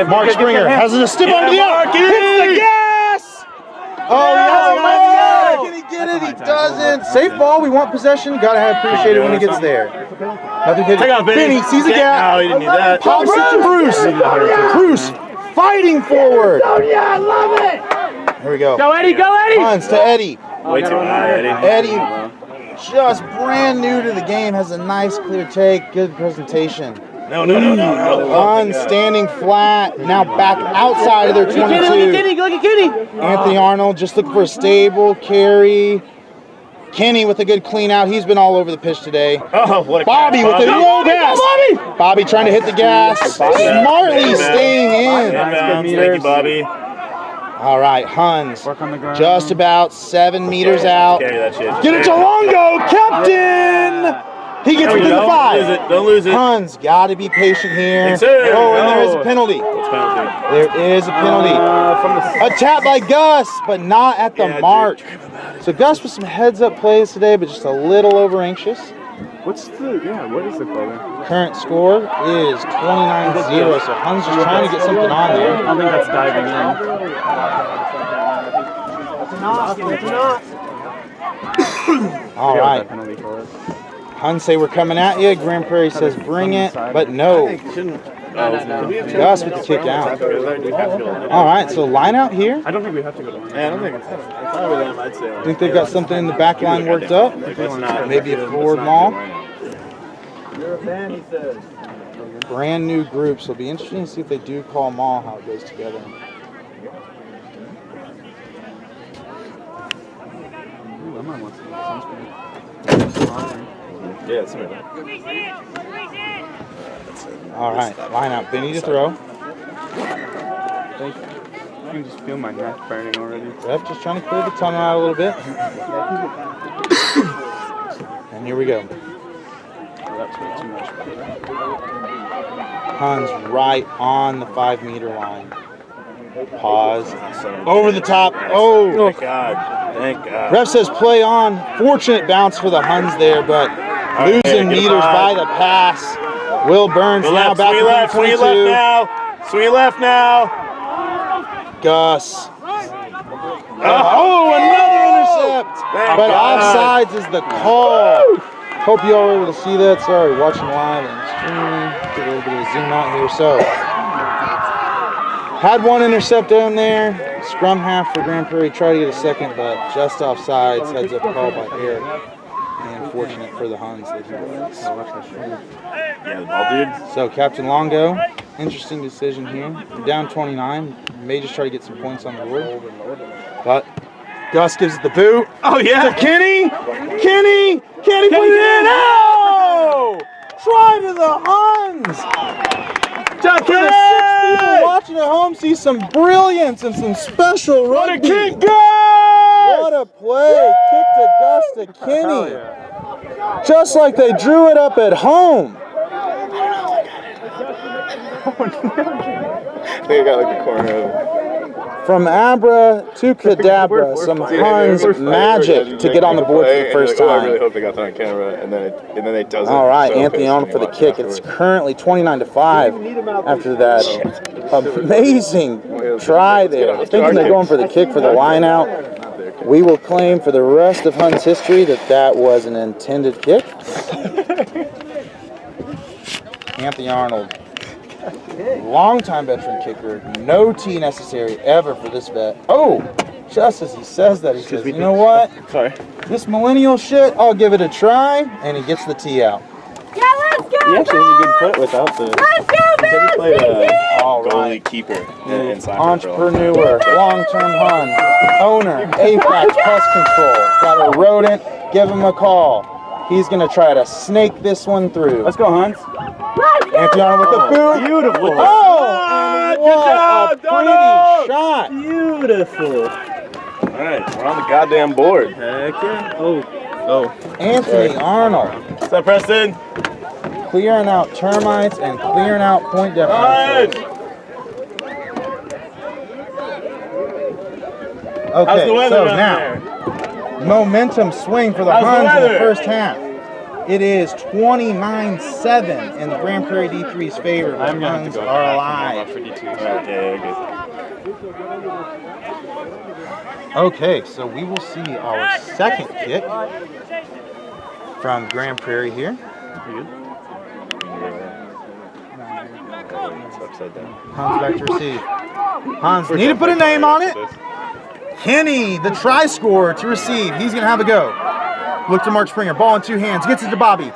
[SPEAKER 1] Mark Springer has a stiff on the out. Hits the gas! Oh, yeah! Can he get it? He doesn't. Safe ball. We want possession. Gotta appreciate it when he gets there. Nothing hit.
[SPEAKER 6] Take out Benny.
[SPEAKER 1] Sees a gap.
[SPEAKER 6] No, he didn't need that.
[SPEAKER 1] Pops it to Bruce. Bruce fighting forward.
[SPEAKER 7] I love it!
[SPEAKER 1] Here we go.
[SPEAKER 3] Go, Eddie, go, Eddie!
[SPEAKER 1] Huns to Eddie.
[SPEAKER 6] Way too high, Eddie.
[SPEAKER 1] Eddie, just brand new to the game, has a nice clear take, good presentation.
[SPEAKER 6] No.
[SPEAKER 1] Huns standing flat, now back outside of their 22.
[SPEAKER 3] Look at Kenny!
[SPEAKER 1] Anthony Arnold just looking for a stable carry. Kenny with a good clean out. He's been all over the pitch today.
[SPEAKER 6] Oh, what a
[SPEAKER 1] Bobby with a low gas. Bobby trying to hit the gas. Smartly staying in.
[SPEAKER 6] Thank you, Bobby.
[SPEAKER 1] All right, Huns just about 7 meters out.
[SPEAKER 6] Carry that shit.
[SPEAKER 1] Get it to Longo, captain! He gets within the 5.
[SPEAKER 6] Don't lose it.
[SPEAKER 1] Huns got to be patient here.
[SPEAKER 6] Yes, sir.
[SPEAKER 1] Oh, and there is a penalty.
[SPEAKER 6] What's penalty?
[SPEAKER 1] There is a penalty. A tap by Gus, but not at the mark. So Gus with some heads-up plays today, but just a little over-anxious.
[SPEAKER 2] What is the call?
[SPEAKER 1] Current score is 29-0, so Huns just trying to get something on there.
[SPEAKER 2] I don't think that's diving in.
[SPEAKER 1] All right. Huns say we're coming at you. Grand Prairie says bring it, but no. Gus with the kick out. All right, so line out here.
[SPEAKER 2] I don't think we have to go to line.
[SPEAKER 6] Yeah, I don't think it's. If I were them, I'd say.
[SPEAKER 1] Think they've got something in the back line worked up? Maybe a forward maul. Brand new group, so it'll be interesting to see if they do call maul, how it goes together.
[SPEAKER 2] Yeah, it's right.
[SPEAKER 1] All right, line out. Benny to throw.
[SPEAKER 2] Thank you. I can just feel my neck burning already.
[SPEAKER 1] Ref just trying to clear the tunnel out a little bit. And here we go.
[SPEAKER 2] That's way too much.
[SPEAKER 1] Huns right on the 5-meter line. Pause. Over the top. Oh.
[SPEAKER 6] Thank God. Thank God.
[SPEAKER 1] Ref says play on. Fortunate bounce for the Huns there, but losing meters by the pass. Will Burns now back to 22.
[SPEAKER 6] Swing left now.
[SPEAKER 1] Gus. Oh, another intercept. But offsides is the call. Hope you all were able to see that. Sorry, watching live and streaming. Get a little bit of a zoom out here. So, had one intercept down there. Scrum half for Grand Prairie. Tried to get a second, but just offsides. Heads up call by Eric. And fortunate for the Huns that he was.
[SPEAKER 6] Yeah, the ball, dude.
[SPEAKER 1] So, Captain Longo, interesting decision here. We're down 29. May just try to get some points on the board. But Gus gives it the boot.
[SPEAKER 6] Oh, yeah.
[SPEAKER 1] To Kenny. Kenny put it in. Oh! Try to the Huns.
[SPEAKER 6] John
[SPEAKER 1] For the 6 people watching at home, see some brilliance and some special rugby.
[SPEAKER 6] What a kick, Gus!
[SPEAKER 1] What a play. Kick to Gus to Kenny. Just like they drew it up at home.
[SPEAKER 2] I think I got like the corner of
[SPEAKER 1] From Abra to Cadabra, some Huns magic to get on the board for the first
[SPEAKER 2] I
[SPEAKER 1] time.
[SPEAKER 2] really hope they got that on camera, and then it doesn't.
[SPEAKER 1] All right,
[SPEAKER 2] So
[SPEAKER 1] Anthony
[SPEAKER 2] pissed
[SPEAKER 1] on
[SPEAKER 2] when
[SPEAKER 1] for
[SPEAKER 2] you
[SPEAKER 1] the
[SPEAKER 2] watch
[SPEAKER 1] kick.
[SPEAKER 2] it
[SPEAKER 1] It's
[SPEAKER 2] afterwards.
[SPEAKER 1] currently 29-5 after that amazing try there. Thinking they're going for the kick for the line out. We will claim for the rest of Huns history that was an intended kick. Anthony Arnold, longtime veteran kicker, no tee necessary ever for this vet. Oh, just as he says that, he says, you know what?
[SPEAKER 6] Sorry.
[SPEAKER 1] This millennial shit, I'll give it a try, and he gets the tee out.
[SPEAKER 7] Yeah, let's go,
[SPEAKER 6] He actually has a good put without the.
[SPEAKER 7] Let's go,
[SPEAKER 6] He said he played a
[SPEAKER 1] All
[SPEAKER 6] goalie
[SPEAKER 1] right.
[SPEAKER 6] keeper in soccer.
[SPEAKER 1] Entrepreneur, long-term Hun, owner, Apex Pest Control. Got a rodent, give him a call. He's going to try to snake this one through.
[SPEAKER 4] Let's go, Huns.
[SPEAKER 1] Anthony Arnold with the boot.
[SPEAKER 4] Beautiful.
[SPEAKER 1] Oh, and what a pretty shot.
[SPEAKER 4] Beautiful.
[SPEAKER 2] All right, we're on the goddamn board.
[SPEAKER 4] Heck yeah. Oh.
[SPEAKER 1] Anthony Arnold
[SPEAKER 2] What's up, Preston?
[SPEAKER 1] clearing out termites and clearing out point differentials.
[SPEAKER 2] How's
[SPEAKER 1] Okay,
[SPEAKER 2] the weather
[SPEAKER 1] so
[SPEAKER 2] down
[SPEAKER 1] now,
[SPEAKER 2] there?
[SPEAKER 1] momentum swing for the
[SPEAKER 2] How's the
[SPEAKER 1] Huns in the
[SPEAKER 2] weather?
[SPEAKER 1] first half. It is 29-7 in the Grand Prairie D3's favor. The Huns are alive.
[SPEAKER 2] For D2. Yeah,
[SPEAKER 1] Okay, so we will see our second kick from Grand Prairie here.
[SPEAKER 2] It's upside down.
[SPEAKER 1] Huns back to receive. Huns need to put a name on it. Kenny, the try scorer, to receive. He's going to have a go. Look to Mark Springer. Ball in two hands. Gets it to Bobby.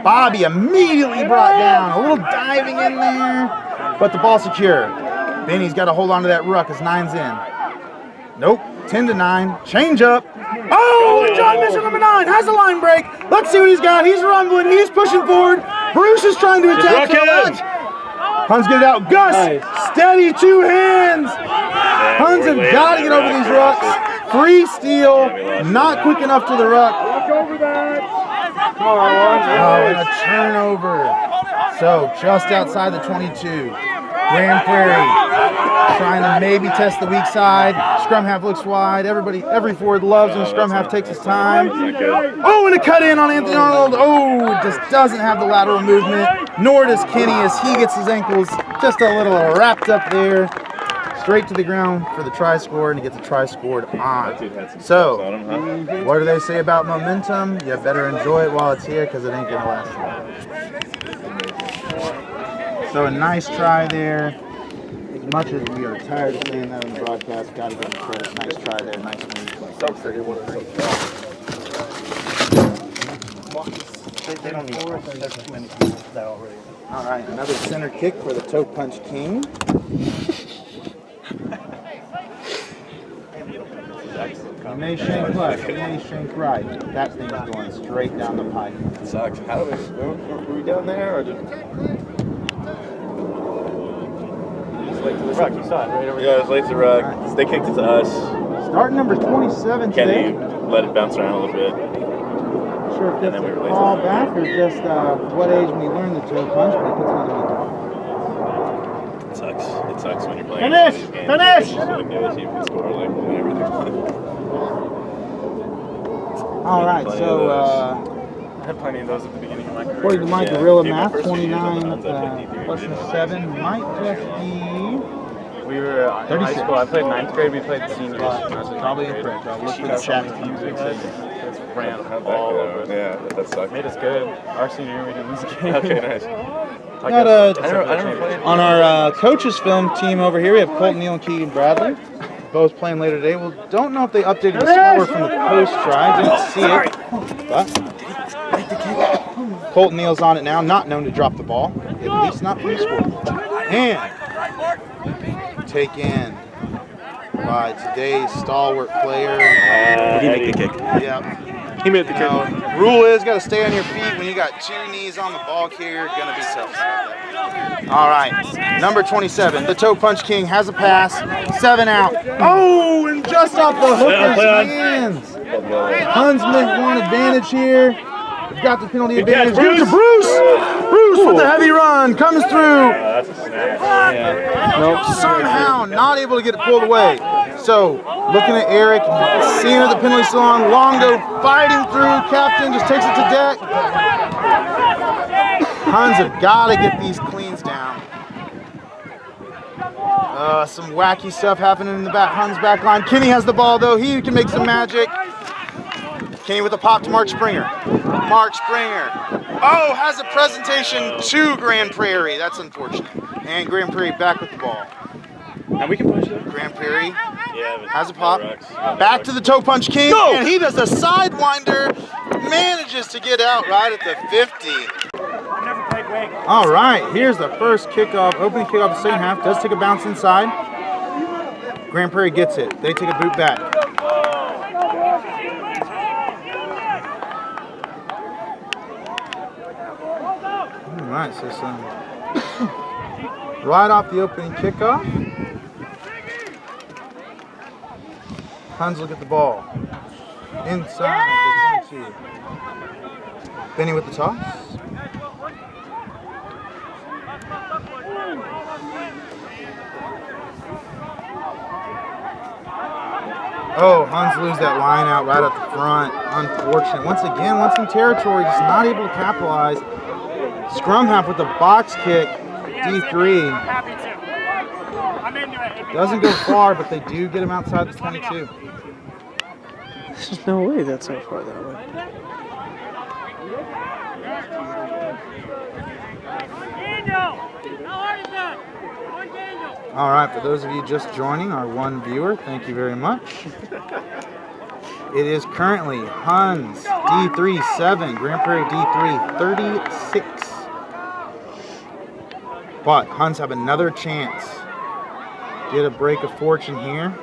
[SPEAKER 1] Bobby immediately brought down. A little diving in there, but the ball secure. Benny's got to hold on to that ruck as 9's in. Nope. 10-9. Change up. Oh, John Bishop number 9 has a line break. Let's see what he's got. He's rumbling. He's pushing forward. Bruce is trying to attack so much. Huns get it out. Gus, steady, two hands. Huns have got to get over these rucks. Free steal, not quick enough to the ruck. Oh, and a turnover. So just outside the 22. Grand Prairie trying to maybe test the weak side. Scrum half looks wide. Every forward loves when scrum half takes his time. Oh, and a cut in on Anthony Arnold. Oh, it just doesn't have the lateral movement. Nor does Kenny as he gets his ankles just a little wrapped up there. Straight to the ground for the try score, and he gets the try scored on. So, what do they say about momentum? You better enjoy it while it's here because it ain't going to last long. So a nice try there. As much as we are tired of saying that on the broadcast, got to give him credit. Nice try there, nice move.
[SPEAKER 5] They don't need more. There's too many people that already.
[SPEAKER 1] All right, another center kick for the Toe Punch King. You may shank left, you may shank right. That thing's going straight down the pipe.
[SPEAKER 2] It sucks. How do were we down there or just?
[SPEAKER 6] Late to the ruck, you saw it right over
[SPEAKER 2] Yeah, it was late to ruck. They kicked it to us.
[SPEAKER 1] Start number 27 today.
[SPEAKER 2] Kenny let it bounce around a little bit.
[SPEAKER 1] Not sure if that's
[SPEAKER 2] then we
[SPEAKER 1] a
[SPEAKER 2] were late.
[SPEAKER 1] call back or just what age we learned the toe punch, but he puts another one on.
[SPEAKER 2] It sucks. It sucks when you're playing.
[SPEAKER 1] Finish!
[SPEAKER 2] these games.
[SPEAKER 1] Finish!
[SPEAKER 2] So like the other team can score like everything.
[SPEAKER 1] All right,
[SPEAKER 2] Plenty
[SPEAKER 1] so
[SPEAKER 2] of those.
[SPEAKER 6] I had plenty of those at the beginning of my career.
[SPEAKER 1] according to my
[SPEAKER 2] Yeah,
[SPEAKER 1] gorilla
[SPEAKER 2] dude, my
[SPEAKER 1] math,
[SPEAKER 2] first few years on
[SPEAKER 1] 29
[SPEAKER 2] the Huns, I played
[SPEAKER 1] plus
[SPEAKER 2] D3
[SPEAKER 1] the 7 might just be.
[SPEAKER 6] We were in high
[SPEAKER 1] 36.
[SPEAKER 6] school. I played 9th grade. We played seniors.
[SPEAKER 1] Probably incorrect. I'll look for the chat teams.
[SPEAKER 6] That's ran all over us.
[SPEAKER 2] Yeah, that sucks.
[SPEAKER 6] Made us good. Our senior year, we didn't lose a game.
[SPEAKER 2] Okay, nice.
[SPEAKER 1] Got a,
[SPEAKER 2] I never played.
[SPEAKER 1] on our coaches film team over here, we have Colton Neal and Keegan Bradley. Both playing later today. We don't know if they updated the score from the post try. Didn't see it. But Colton Neal's on it now, not known to drop the ball. At least not from the score. And take in by today's stalwart player.
[SPEAKER 2] He made the kick.
[SPEAKER 1] Yeah.
[SPEAKER 2] He made the
[SPEAKER 1] You
[SPEAKER 2] kick.
[SPEAKER 1] know, rule is got to stay on your feet when you got two knees on the ball carrier. Gonna be tough. All right, number 27, the Toe Punch King has a pass. 7 out. Oh, and just off the hooker's hands. Huns make one advantage here. We've got the penalty advantage. Give it to Bruce. Bruce with the heavy run comes through.
[SPEAKER 2] That's a snap.
[SPEAKER 1] Nope. Somehow not able to get it pulled away. So looking at Eric, seeing that the penalty's still on. Longo fighting through. Captain just takes it to deck. Huns have got to get these cleans down. Some wacky stuff happening in the back. Huns back line. Kenny has the ball though. He can make some magic. Kenny with a pop to Mark Springer. Mark Springer. Oh, has a presentation to Grand Prairie. That's unfortunate. And Grand Prairie back with the ball.
[SPEAKER 2] And we can push it.
[SPEAKER 1] Grand Prairie
[SPEAKER 2] Yeah,
[SPEAKER 1] has a pop. Back to the Toe Punch King. And he does a sidewinder. Manages to get out right at the 50. All right, here's the first kickoff, opening kickoff of the second half. Does take a bounce inside. Grand Prairie gets it. They take a boot back. right, so some right off the opening kickoff. Huns will get the ball inside the 22. Benny with the toss. Oh, Huns lose that line out right up the front. Unfortunate. Once again, once in territory, just not able to capitalize. Scrum half with the box kick. D3. Doesn't go far, but they do get him outside the 22.
[SPEAKER 6] There's no way that's so far that way.
[SPEAKER 1] All right, for those of you just joining, our one viewer, thank you very much. It is currently Huns D3 7, Grand Prairie D3 36. But Huns have another chance. Get a break of fortune here.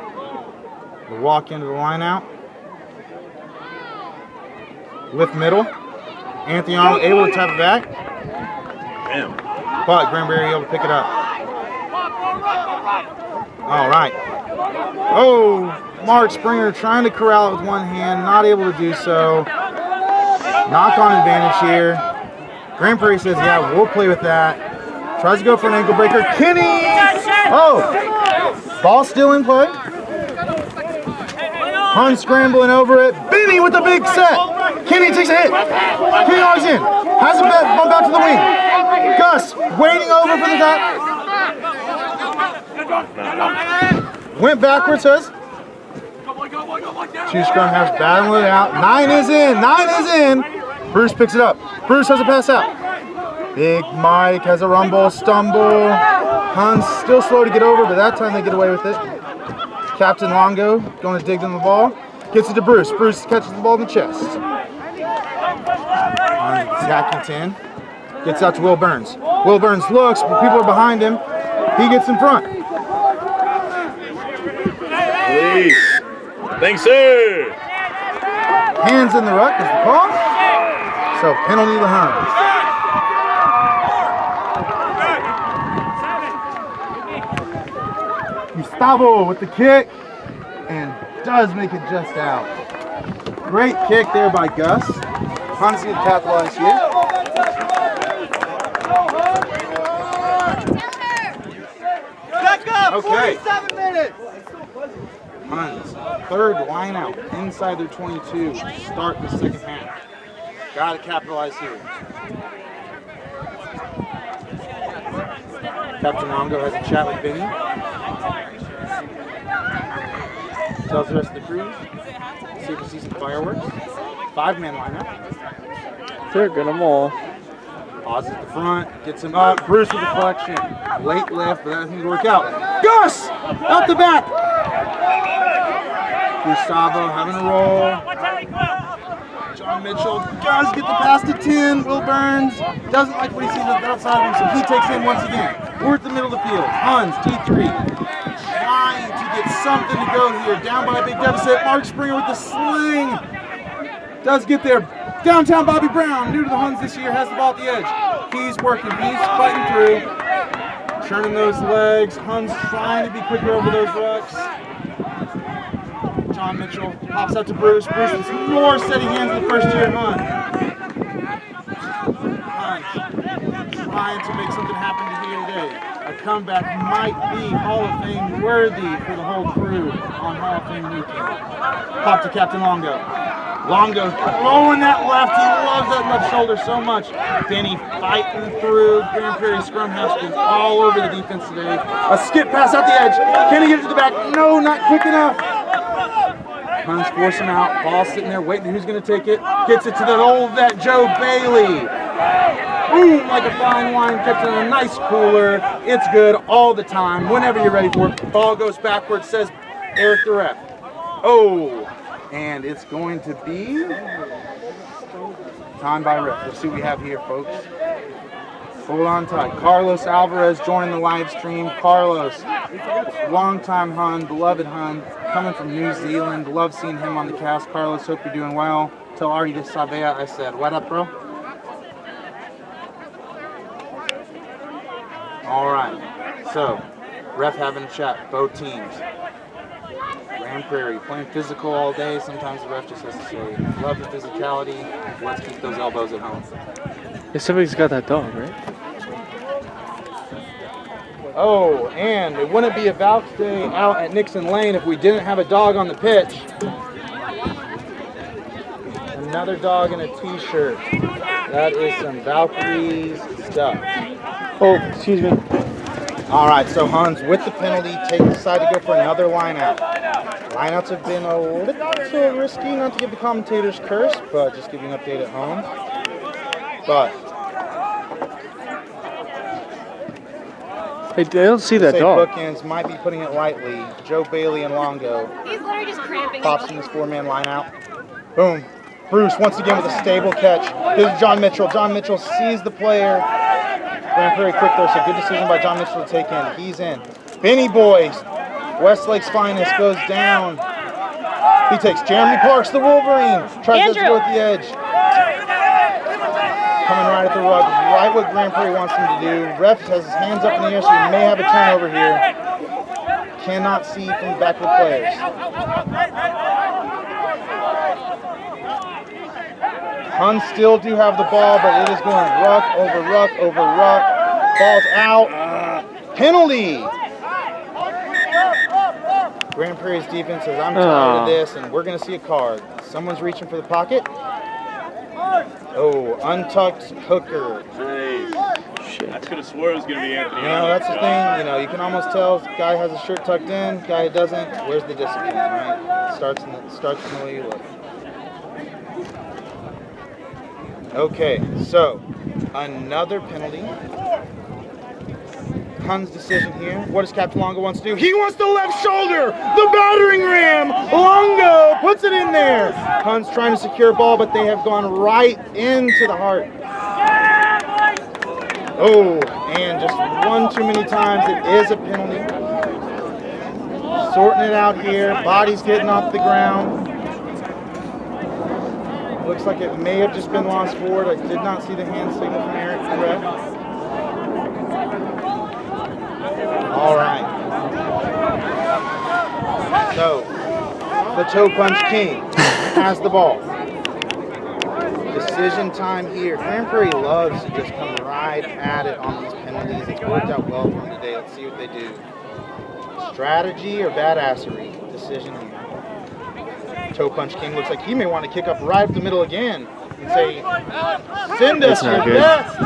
[SPEAKER 1] We'll walk into the line out. Lift middle. Anthony Arnold able to tap it back.
[SPEAKER 4] Damn.
[SPEAKER 1] But Grand Prairie able to pick it up. All right. Oh, Mark Springer trying to corral it with one hand, not able to do so. Knock on advantage here. Grand Prairie says, yeah, we'll play with that. Tries to go for an ankle breaker. Kenny! Oh! Ball still in play. Huns scrambling over it. Benny with the big set. Kenny takes a hit. Kenny always in. Has a bump out to the wing. Gus waiting over for the top. Went backwards, says. Two scrum halves battling it out. 9 is in. 9 is in. Bruce picks it up. Bruce has a pass out. Big Mike has a rumble, stumble. Huns still slow to get over, but that time they get away with it. Captain Longo going to dig them the ball. Gets it to Bruce. Bruce catches the ball in the chest. Attacking 10. Gets out to Will Burns. Will Burns looks, but people are behind him. He gets in front.
[SPEAKER 4] Please. Thanks, sir.
[SPEAKER 1] Hands in the ruck is the call. So penalty to the Huns. Gustavo with the kick and does make it just out. Great kick there by Gus. Huns need to capitalize here. Okay.
[SPEAKER 7] 47 minutes.
[SPEAKER 1] Huns, third line out inside their 22. Start the second half. Got to capitalize here. Captain Longo has a chat with Benny. Tells the rest of the crew. See if we see some fireworks. 5-man lineup.
[SPEAKER 6] They're gonna maul.
[SPEAKER 1] Pauses at the front, gets him up. Bruce with the collection. Late lift, but that doesn't work out. Gus! Out the back! Gustavo having a roll. John Mitchell does get the pass to 10. Will Burns doesn't like what he sees outside of him, so he takes in once again. We're at the middle of the field. Huns, T3. Trying to get something to go here. Down by a big deficit. Mark Springer with the sling. Does get there. Downtown Bobby Brown, new to the Huns this year, has the ball at the edge. He's working. He's fighting through. Turning those legs. Huns trying to be quicker over those rucks. John Mitchell pops out to Bruce. Bruce with more steady hands than the first year Huns. Huns trying to make something happen here today. A comeback might be Hall of Fame worthy for the whole crew on Hall of Fame weekend. Pop to Captain Longo. Longo throwing that left. He loves that left shoulder so much. Benny fighting through. Grand Prairie scrum half been all over the defense today. A skip pass out the edge. Can he get it to the back? No, not quick enough. Huns force him out. Ball sitting there waiting. Who's going to take it? Gets it to the old vet, Joe Bailey. Boom, like a fine wine kept in a nice cooler. It's good all the time. Whenever you're ready for it. Ball goes backwards, says Eric the ref. Oh. And it's going to be time by ref. Let's see what we have here, folks. Hold on tight. Carlos Alvarez joining the live stream. Carlos, longtime Hun, beloved Hun, coming from New Zealand. Love seeing him on the cast. Carlos, hope you're doing well. Tell Artie de Savea I said, what up, bro? All right. So, ref having a chat. Both teams. Grand Prairie playing physical all day. Sometimes the ref just has to say, love the physicality. Let's keep those elbows at home.
[SPEAKER 6] Yeah, somebody's got that dog, right?
[SPEAKER 1] Oh, and it wouldn't be a Valks Day out at Nixon Lane if we didn't have a dog on the pitch. Another dog in a t-shirt. That is some Valkyries stuff.
[SPEAKER 6] Oh, excuse me.
[SPEAKER 1] All right, so Huns with the penalty decide to go for another line out. Lineouts have been a little risky, not to give the commentators curse, but just give you an update at home. But
[SPEAKER 6] I don't see that dog.
[SPEAKER 1] Bookends might be putting it lightly. Joe Bailey and Longo
[SPEAKER 7] He's literally just cramping.
[SPEAKER 1] pops in this four-man line out. Boom. Bruce once again with a stable catch. Here's John Mitchell. John Mitchell sees the player. Grand Prairie quick there, so good decision by John Mitchell to take in. He's in. Benny Boy, Westlake's finest, goes down. He takes Jeremy Parks, the Wolverine. Tries to go at the edge. Coming right at the rug, right what Grand Prairie wants him to do. Ref has his hands up in the air, so he may have a turnover here. Cannot see from the backward players. Huns still do have the ball, but it is going ruck over ruck over ruck. Ball's out. Penalty. Grand Prairie's defense says, I'm tired of this, and we're going to see a card. Someone's reaching for the pocket. Oh, untucked hooker.
[SPEAKER 4] Nice. Shit. I could have swore it was going to be Anthony.
[SPEAKER 1] You know, that's the thing. You know, you can almost tell if the guy has his shirt tucked in, guy who doesn't. Where's the discipline, right? Starts in the way you look. Okay, so another penalty. Huns decision here. What does Captain Longo wants to do? He wants the left shoulder! The battering ram! Longo puts it in there! Huns trying to secure ball, but they have gone right into the heart. Oh, and just one too many times. It is a penalty. Sorting it out here. Body's getting off the ground. Looks like it may have just been lost forward. I did not see the hand signal from Eric the ref. All right. So, the toe punch king has the ball. Decision time here. Grand Prairie loves to just come right at it on these penalties. It's worked out well for them today. Let's see what they do. Strategy or badassery? Decision here. Toe punch king looks like he may want to kick up right up the middle again and say, send us your best.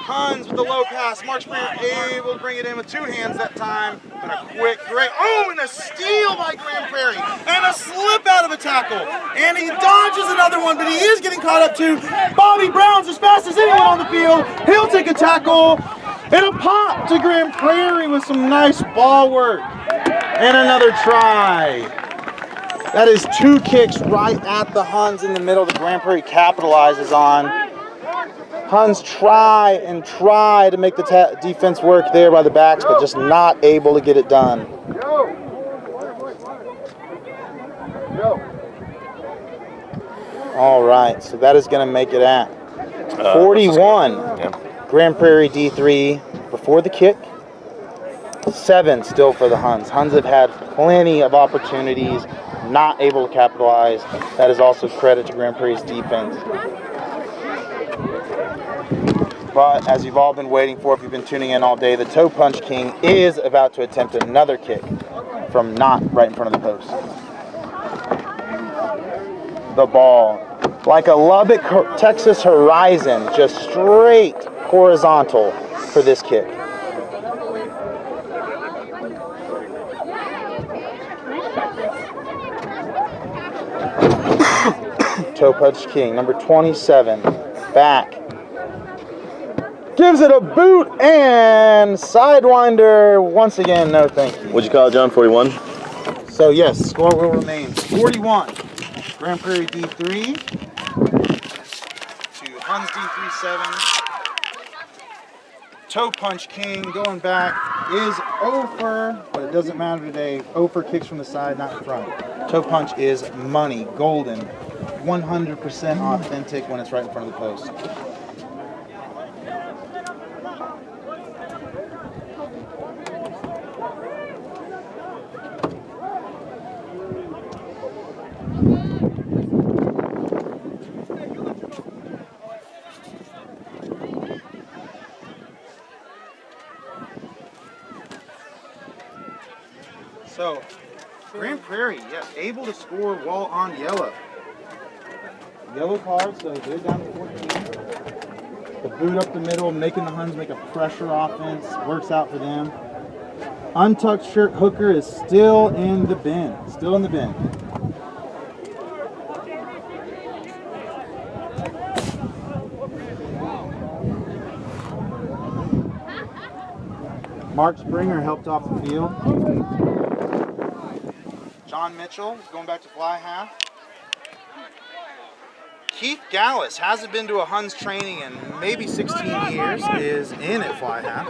[SPEAKER 1] Huns with the low pass. Mark Springer able to bring it in with two hands that time. But a quick, great, oh, and a steal by Grand Prairie. And a slip out of a tackle. And he dodges another one, but he is getting caught up too. Bobby Brown's as fast as anyone on the field. He'll take a tackle. And a pop to Grand Prairie with some nice ball work. And another try. That is two kicks right at the Huns in the middle that Grand Prairie capitalizes on. Huns try to make the defense work there by the backs, but just not able to get it done. All right, so that is going to make it at 41. Grand Prairie D3 before the kick. 7 still for the Huns. Huns have had plenty of opportunities, not able to capitalize. That is also credit to Grand Prairie's defense. But as you've all been waiting for, if you've been tuning in all day, the toe punch king is about to attempt another kick from not right in front of the post. The ball, like a Lubbock, Texas horizon, just straight horizontal for this kick. Toe punch king, number 27, back. Gives it a boot and sidewinder. Once again, no thank you.
[SPEAKER 4] What'd you call it, John? 41?
[SPEAKER 1] So yes, score will remain 41. Grand Prairie D3 to Huns D3 7. Toe punch king going back is over, but it doesn't matter today. Over kicks from the side, not in front. Toe punch is money, golden, 100% authentic when it's right in front of the post. So, Grand Prairie, yes, able to score while on yellow. Yellow card, so they're down to 14. The boot up the middle, making the Huns make a pressure offense, works out for them. Untucked shirt hooker is still in the bin, still in the bin. Mark Springer helped off the field. John Mitchell going back to fly half. Keith Gallus hasn't been to a Huns training in maybe 16 years, is in at fly half.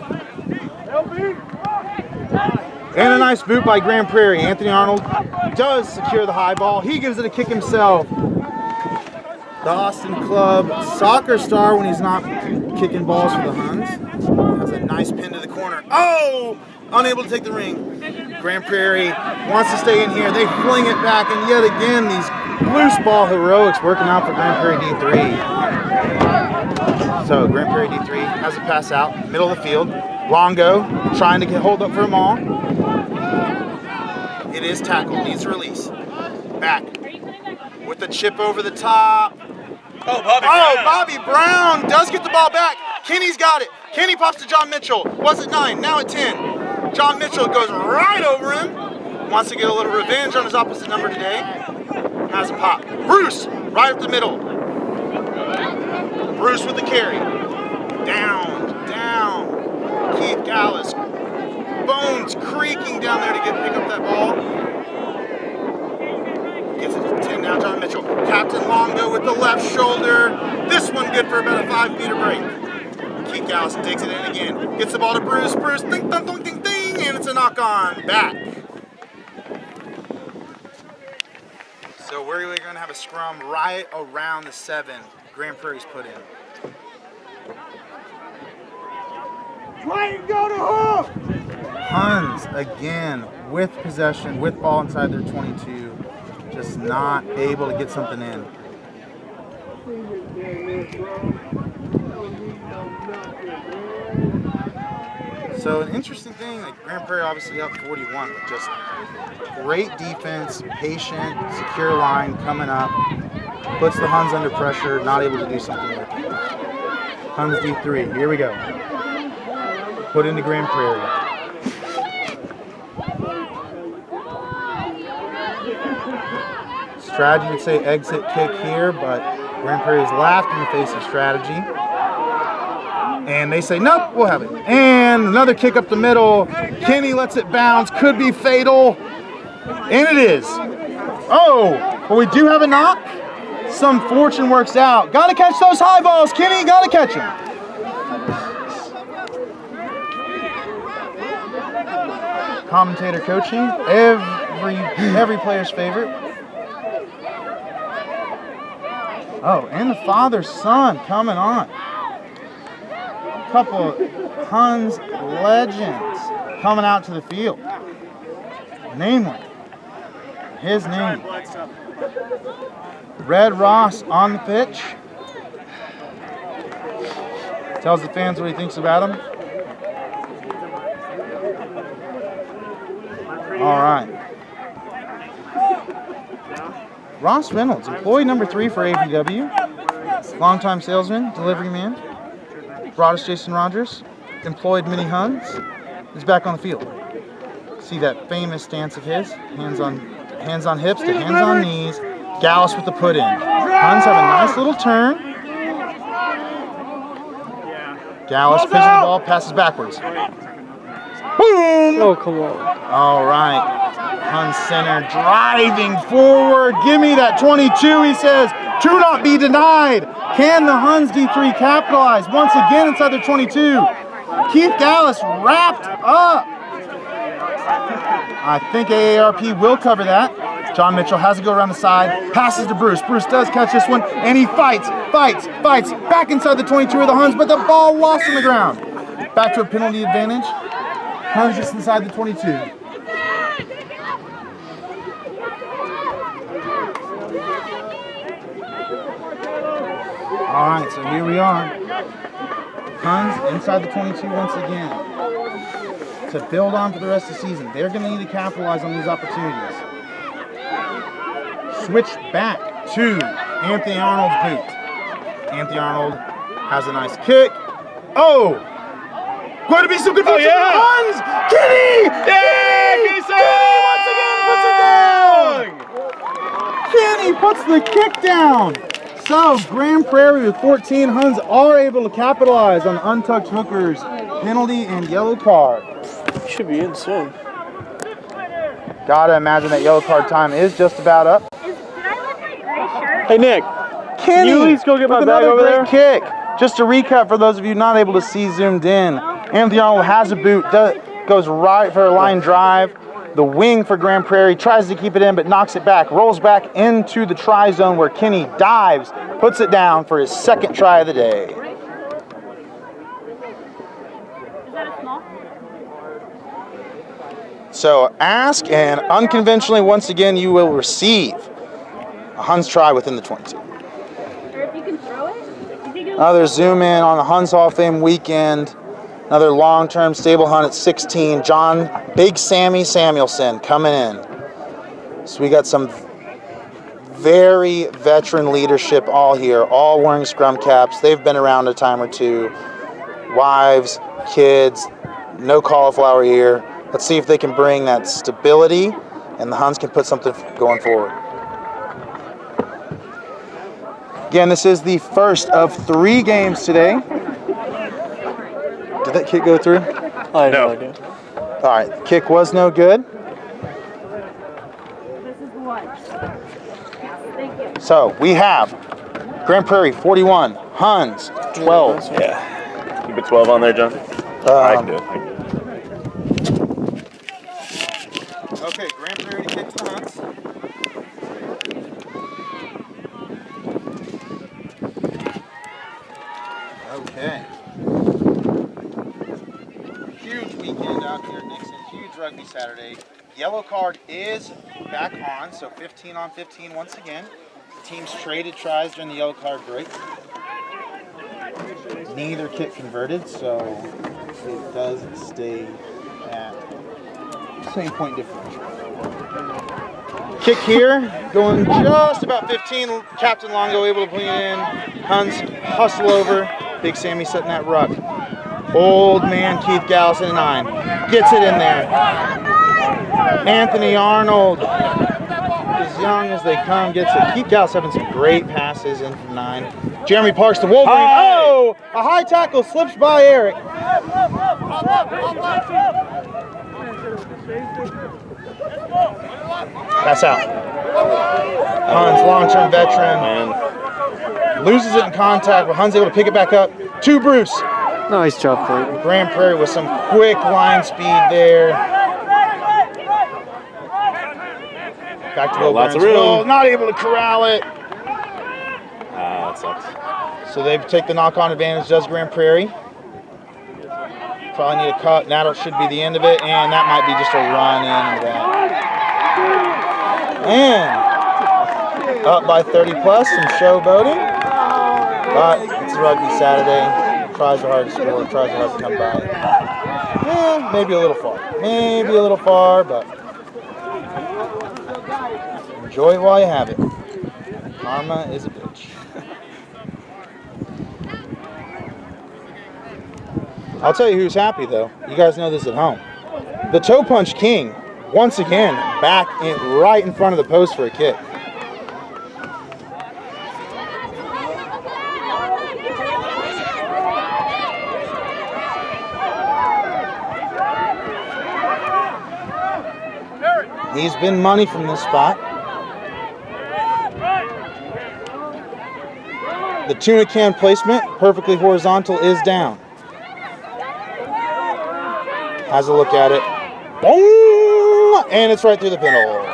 [SPEAKER 1] And a nice boot by Grand Prairie. Anthony Arnold does secure the high ball. He gives it a kick himself. The Austin Club soccer star when he's not kicking balls for the Huns. Has a nice pin to the corner. Oh! Unable to take the ring. Grand Prairie wants to stay in here. They fling it back, and yet again, these loose ball heroics working out for Grand Prairie D3. So Grand Prairie D3 has a pass out, middle of the field. Longo trying to get hold up for them all. It is tackled, needs a release. Back with the chip over the top. Bobby Brown does get the ball back. Kenny's got it. Kenny pops to John Mitchell. Was it 9? Now at 10. John Mitchell goes right over him. Wants to get a little revenge on his opposite number today. Has a pop. Bruce, right up the middle. Bruce with the carry. Down. Keith Gallus. Bones creaking down there to pick up that ball. Gets it to 10 now, John Mitchell. Captain Longo with the left shoulder. This one good for about a 5-meter break. Keith Gallus digs it in again. Gets the ball to Bruce. Bruce, ding, ding, ding, ding, ding, and it's a knock on back. So we're going to have a scrum right around the 7 Grand Prairie's put in.
[SPEAKER 7] Try and go to hook!
[SPEAKER 1] Huns again with possession, with ball inside their 22. Just not able to get something in. So an interesting thing, like Grand Prairie obviously up 41, but just great defense, patient, secure line coming up, puts the Huns under pressure, not able to do something with it. Huns D3, here we go. Put into Grand Prairie. Strategy would say exit kick here, but Grand Prairie's laughed in the face of strategy. And they say, nope, we'll have it. And another kick up the middle. Kenny lets it bounce. Could be fatal. And it is. Oh, but we do have a knock. Some fortune works out. Got to catch those high balls, Kenny. Got to catch them. Commentator coaching. Every player's favorite. Oh, and the father-son coming on. Couple of Huns legends coming out to the field. Namely, his name. Red Ross on the pitch. Tells the fans what he thinks about him. All right. Ross Reynolds, employee number 3 for APW. Longtime salesman, delivery man. Brought us Jason Rogers, employed many Huns, is back on the field. See that famous stance of his, hands on hips to hands on knees, Gallus with the put in. Huns have a nice little turn. Gallus pitches the ball, passes backwards. Boom!
[SPEAKER 6] Oh, come on.
[SPEAKER 1] All right, Huns center driving forward. Give me that 22, he says. To not be denied. Can the Huns D3 capitalize? Once again inside their 22. Keith Gallus wrapped up. I think AARP will cover that. John Mitchell has to go around the side. Passes to Bruce. Bruce does catch this one, and he fights. Back inside the 22 of the Huns, but the ball lost on the ground. Back to a penalty advantage. Huns just inside the 22. All right, so here we are. Huns inside the 22 once again. To build on for the rest of the season, they're going to need to capitalize on these opportunities. Switch back to Anthony Arnold's boot. Anthony Arnold has a nice kick. Oh! Going to be some good fortune for the Huns! Kenny! Kenny puts the kick down! So, Grand Prairie with 14, Huns are able to capitalize on untouched hookers, penalty, and yellow card.
[SPEAKER 6] Should be in soon.
[SPEAKER 1] Gotta imagine that yellow card time is just about up.
[SPEAKER 8] Did I look like gray shirt?
[SPEAKER 6] Hey, Nick.
[SPEAKER 1] Kenny,
[SPEAKER 6] Can you at least go get my
[SPEAKER 1] with
[SPEAKER 6] bag
[SPEAKER 1] another
[SPEAKER 6] over
[SPEAKER 1] great kick. Just to recap for those of you not able to see zoomed in, Anthony Arnold has a boot, goes right for a line drive. The wing for Grand Prairie tries to keep it in, but knocks it back, rolls back into the try zone where Kenny dives, puts it down for his second try of the day.
[SPEAKER 8] Is that a small?
[SPEAKER 1] So ask, and unconventionally, once again, you will receive a Huns try within the 22.
[SPEAKER 8] Or if you can throw it? You think it'll
[SPEAKER 1] Another zoom in on the Huns Hall of Fame weekend. Another long-term stable Hun at 16. John Big Sammy Samuelson coming in. So we got some very veteran leadership all here, all wearing scrum caps. They've been around a time or two. Wives, kids, no cauliflower ear. Let's see if they can bring that stability and the Huns can put something going forward. Again, this is the first of 3 games today. Did that kick go through?
[SPEAKER 6] I have no idea.
[SPEAKER 1] All right, kick was no good.
[SPEAKER 8] This is the one. Thank you.
[SPEAKER 1] So we have Grand Prairie 41, Huns 12.
[SPEAKER 4] Yeah. Keep it 12 on there, John. I can do it.
[SPEAKER 1] Okay, Grand Prairie to kick to the Huns. Okay. Huge weekend out here at Nixon. Huge rugby Saturday. Yellow card is back on, so 15 on 15 once again. The teams traded tries during the yellow card break. Neither kick converted, so it does stay at same point differential. Kick here, going just about 15. Captain Longo able to put it in. Huns hustle over. Big Sammy setting that ruck. Old man Keith Gallison, 9. Gets it in there. Anthony Arnold, as young as they come, gets it. Keith Gallison having some great passes in from 9. Jeremy Parks, the Wolverine. Oh! A high tackle slips by Eric. Pass out. Huns, long-term veteran. Loses it in contact, but Huns able to pick it back up. To Bruce.
[SPEAKER 6] Nice job, Prairie.
[SPEAKER 1] Grand Prairie with some quick line speed there. Back to
[SPEAKER 4] Lots of room.
[SPEAKER 1] Not able to corral it.
[SPEAKER 4] That sucks.
[SPEAKER 1] So they take the knock-on advantage, does Grand Prairie. Probably need a cut, and that should be the end of it, and that might be just a run into that. And up by 30 plus, some showboating. But it's a rugby Saturday. Tries are hard to score, tries are hard to come by. Maybe a little far. Maybe a little far, but enjoy it while you have it. Karma is a bitch. I'll tell you who's happy, though. You guys know this at home. The Toe Punch King, once again, back right in front of the post for a kick. He's been money from this spot. The tuna can placement, perfectly horizontal, is down. Has a look at it. Boom! And it's right through the pinhole.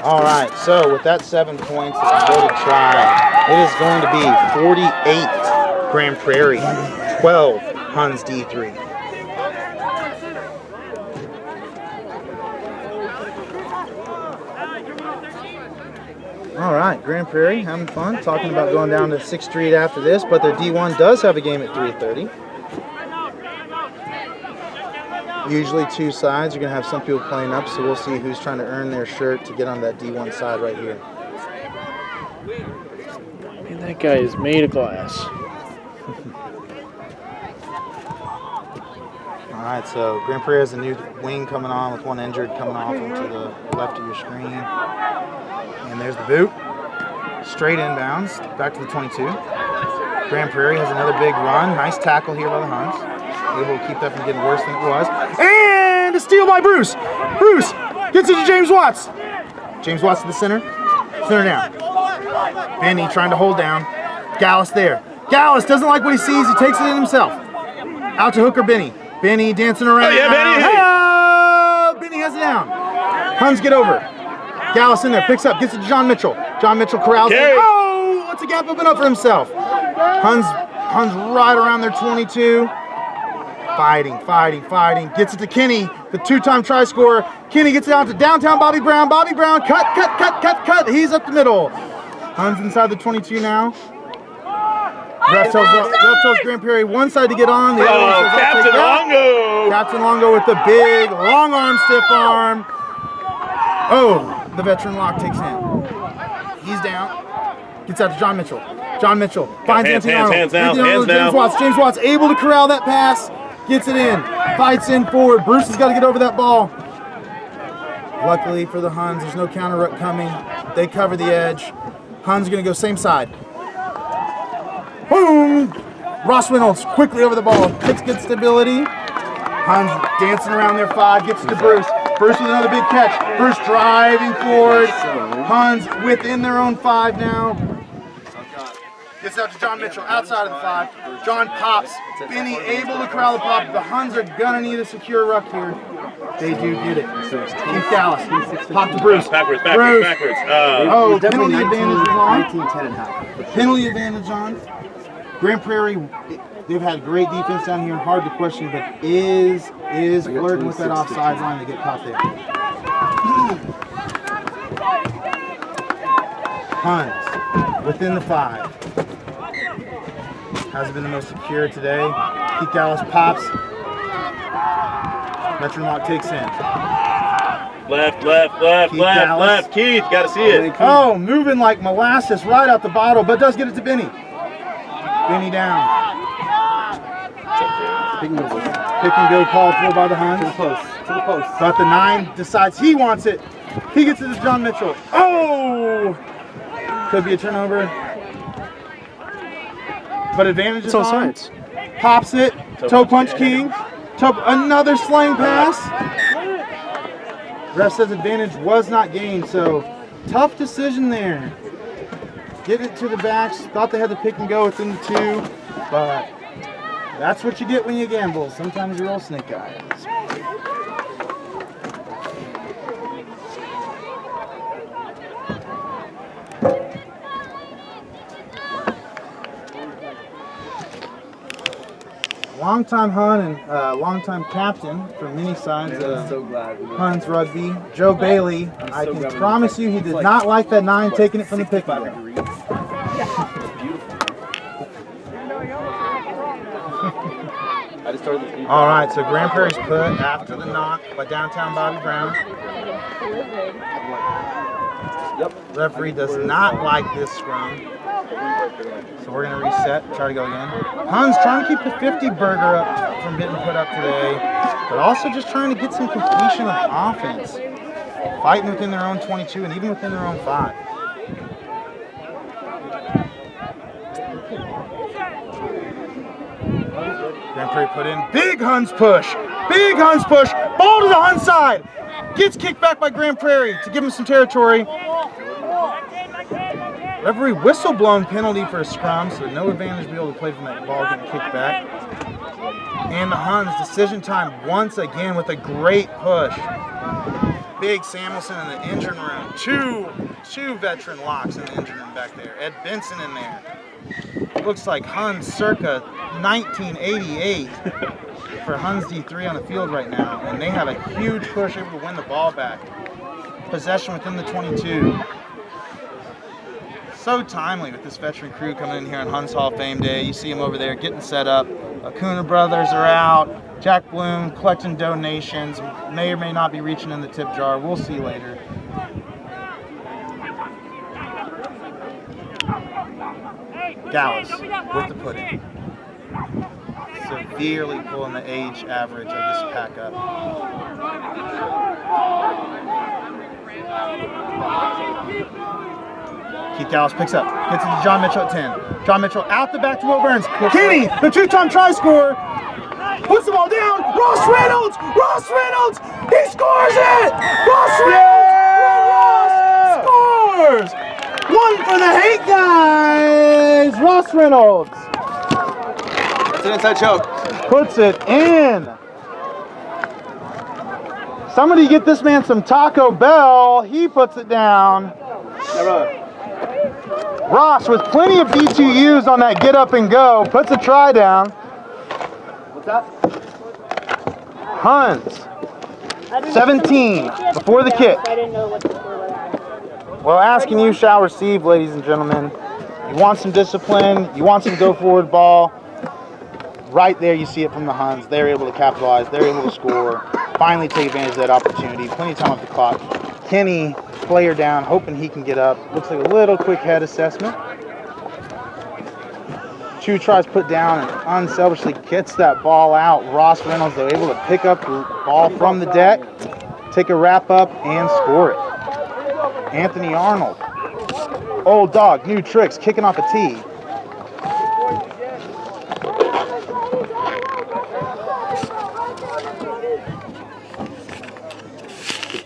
[SPEAKER 1] All right, so with that 7 points, the converted try, it is going to be 48 Grand Prairie, 12 Huns D3. All right, Grand Prairie having fun, talking about going down to 6th Street after this, but their D1 does have a game at 3:30. Usually 2 sides. You're going to have some people playing up, so we'll see who's trying to earn their shirt to get on that D1 side right here.
[SPEAKER 6] Man, that guy is made of glass.
[SPEAKER 1] All right, so Grand Prairie has a new wing coming on with 1 injured coming off into the left of your screen. And there's the boot. Straight inbounds, back to the 22. Grand Prairie has another big run. Nice tackle here by the Huns. Able to keep that from getting worse than it was. And a steal by Bruce. Bruce gets it to James Watts. James Watts to the center. Center down. Benny trying to hold down. Gallus there. Gallus doesn't like what he sees. He takes it in himself. Out to hooker Benny. Benny dancing around.
[SPEAKER 4] Oh, yeah, Benny.
[SPEAKER 1] Oh, Benny has it down. Huns get over. Gallus in there. Picks up. Gets it to John Mitchell. John Mitchell corrals it. Oh, what's a gap open up for himself. Huns right around their 22. Fighting. Gets it to Kenny, the 2-time try scorer. Kenny gets it out to downtown Bobby Brown. Bobby Brown, cut. He's up the middle. Huns inside the 22 now. Ref tells Grand Prairie one side to get on. The other one says,
[SPEAKER 4] Captain Longo.
[SPEAKER 1] Captain Longo with the big, long arm, stiff arm. Oh, the veteran lock takes him. He's down. Gets out to John Mitchell. John Mitchell finds Anthony Arnold.
[SPEAKER 4] Hands now.
[SPEAKER 1] James Watts able to corral that pass. Gets it in. Fights in forward. Bruce has got to get over that ball. Luckily for the Huns, there's no counter ruck coming. They cover the edge. Huns going to go same side. Boom! Ross Reynolds quickly over the ball. Gets good stability. Huns dancing around their 5. Gets it to Bruce. Bruce with another big catch. Bruce driving forward. Huns within their own 5 now. Gets out to John Mitchell, outside of the 5. John pops. Benny able to corral the pop. The Huns are gonna need a secure ruck here. They do get it. Keith Dallas. Pop to Bruce.
[SPEAKER 4] Backwards.
[SPEAKER 1] Oh, penalty advantage on. Penalty advantage on. Grand Prairie, they've had great defense down here. Hard to question, but is flirting with that offside line to get caught there. Huns within the 5. Hasn't been the most secure today. Keith Dallas pops. Veteran lock takes in.
[SPEAKER 4] Left. Keith, gotta see it.
[SPEAKER 1] Oh, moving like molasses right out the bottle, but does get it to Benny. Benny down. Pick and go called for by the Huns. To the post. But the 9 decides he wants it. He gets it to John Mitchell. Oh! Could be a turnover. But advantage is on.
[SPEAKER 6] Sides.
[SPEAKER 1] Pops it. Toe punch king. Another slang pass. Ref says advantage was not gained, so tough decision there. Get it to the backs. Thought they had the pick and go within the 2, but that's what you get when you gamble. Sometimes you roll snake eyes. Longtime Hun and longtime captain for many sides Huns rugby, Joe Bailey. I can promise you he did not like that 9 taking it from the pick. All right, so Grand Prairie's put after the knock by downtown Bobby Brown. Referee does not like this scrum. So we're going to reset, try to go again. Huns trying to keep the 50 burger up from getting put up today, but also just trying to get some completion of offense. Fighting within their own 22 and even within their own 5. Grand Prairie put in. Big Huns push. Ball to the Huns side. Gets kicked back by Grand Prairie to give him some territory. Referee whistle blown penalty for a scrum, so no advantage to be able to play from that ball getting kicked back. And the Huns, decision time once again with a great push. Big Samuelson in the engine room. Two veteran locks in the engine room back there. Ed Benson in there. Looks like Huns circa 1988 for Huns D3 on the field right now. And they have a huge push, able to win the ball back. Possession within the 22. So timely with this veteran crew coming in here on Huns Hall of Fame Day. You see them over there getting set up. Acuna brothers are out. Jack Bloom collecting donations. May or may not be reaching in the tip jar. We'll see later. Gallus with the pudding. Severely pulling the age average of this pack up. Keith Gallus picks up, gets it to John Mitchell at 10. John Mitchell out the back to Will Burns. Kenny, the two-time try scorer, puts the ball down. Ross Reynolds! Ross Reynolds! He scores it! Ross Reynolds! Scores! One for the Hate guys! Ross Reynolds.
[SPEAKER 2] It's an inside choke.
[SPEAKER 1] Puts it in. Somebody get this man some Taco Bell. He puts it down. Ross with plenty of B2Us on that get up and go. Puts a try down.
[SPEAKER 5] What's that?
[SPEAKER 1] Huns. 17 before the kick.
[SPEAKER 8] I didn't know what the score was.
[SPEAKER 1] Well, asking you shall receive, ladies and gentlemen. You want some discipline. You want some go forward ball. Right there, you see it from the Huns. They're able to capitalize. They're able to score. Finally take advantage of that opportunity. Plenty of time off the clock. Kenny, player down, hoping he can get up. Looks like a little quick head assessment. 2 tries put down and unselfishly gets that ball out. Ross Reynolds, though, able to pick up the ball from the deck, take a wrap up, and score it. Anthony Arnold. Old dog, new tricks, kicking off a tee.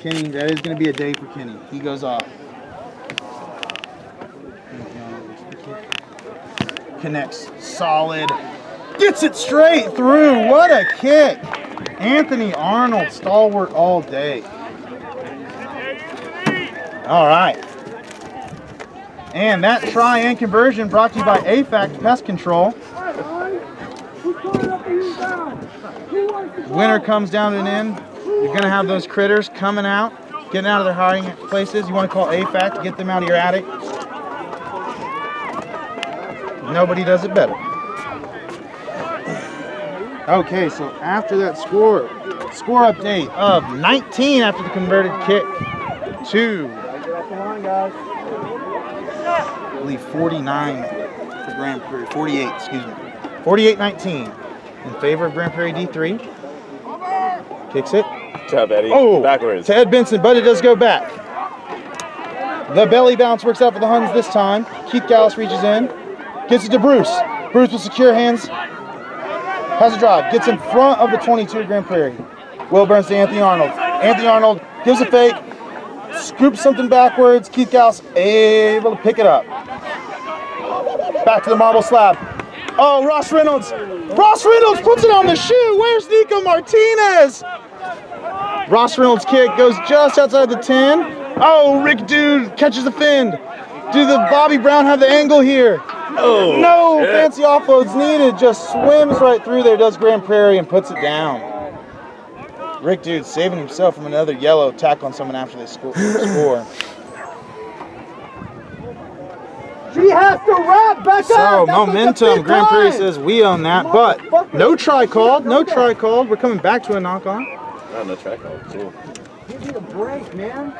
[SPEAKER 1] Kenny, that is going to be a day for Kenny. He goes off. Connects solid. Gets it straight through. What a kick. Anthony Arnold, stalwart all day. All right. And that try and conversion brought to you by AFAC Pest Control. Winter comes down and in. You're going to have those critters coming out, getting out of their hiding places. You want to call AFAC to get them out of your attic. Nobody does it better. Okay, so after that score update of 19 after the converted kick to, I believe 49 for Grand Prairie, 48, excuse me. 48-19 in favor of Grand Prairie D3. Kicks it.
[SPEAKER 4] Tough, Eddie.
[SPEAKER 1] Oh,
[SPEAKER 4] backwards.
[SPEAKER 1] To Ed Benson, but it does go back. The belly bounce works out for the Huns this time. Keith Gallus reaches in, gets it to Bruce. Bruce with secure hands, has a drive, gets in front of the 22 of Grand Prairie. Will Burns to Anthony Arnold. Anthony Arnold gives a fake, scoops something backwards. Keith Gallus able to pick it up. Back to the marble slab. Oh, Ross Reynolds. Ross Reynolds puts it on the shoe. Where's Nico Martinez? Ross Reynolds' kick goes just outside the 10. Oh, Rick Dude catches the fend. Do the Bobby Brown have the angle here?
[SPEAKER 4] Oh,
[SPEAKER 1] no,
[SPEAKER 4] shit.
[SPEAKER 1] fancy offloads needed. Just swims right through there, does Grand Prairie, and puts it down. Rick Dude saving himself from another yellow tackle on someone after they score.
[SPEAKER 5] She has to wrap back up.
[SPEAKER 1] So, momentum, Grand Prairie says we own that, but no try called, no try called. We're coming back to a knock-on.
[SPEAKER 4] Oh, no track call. Cool.
[SPEAKER 5] Give me a break, man.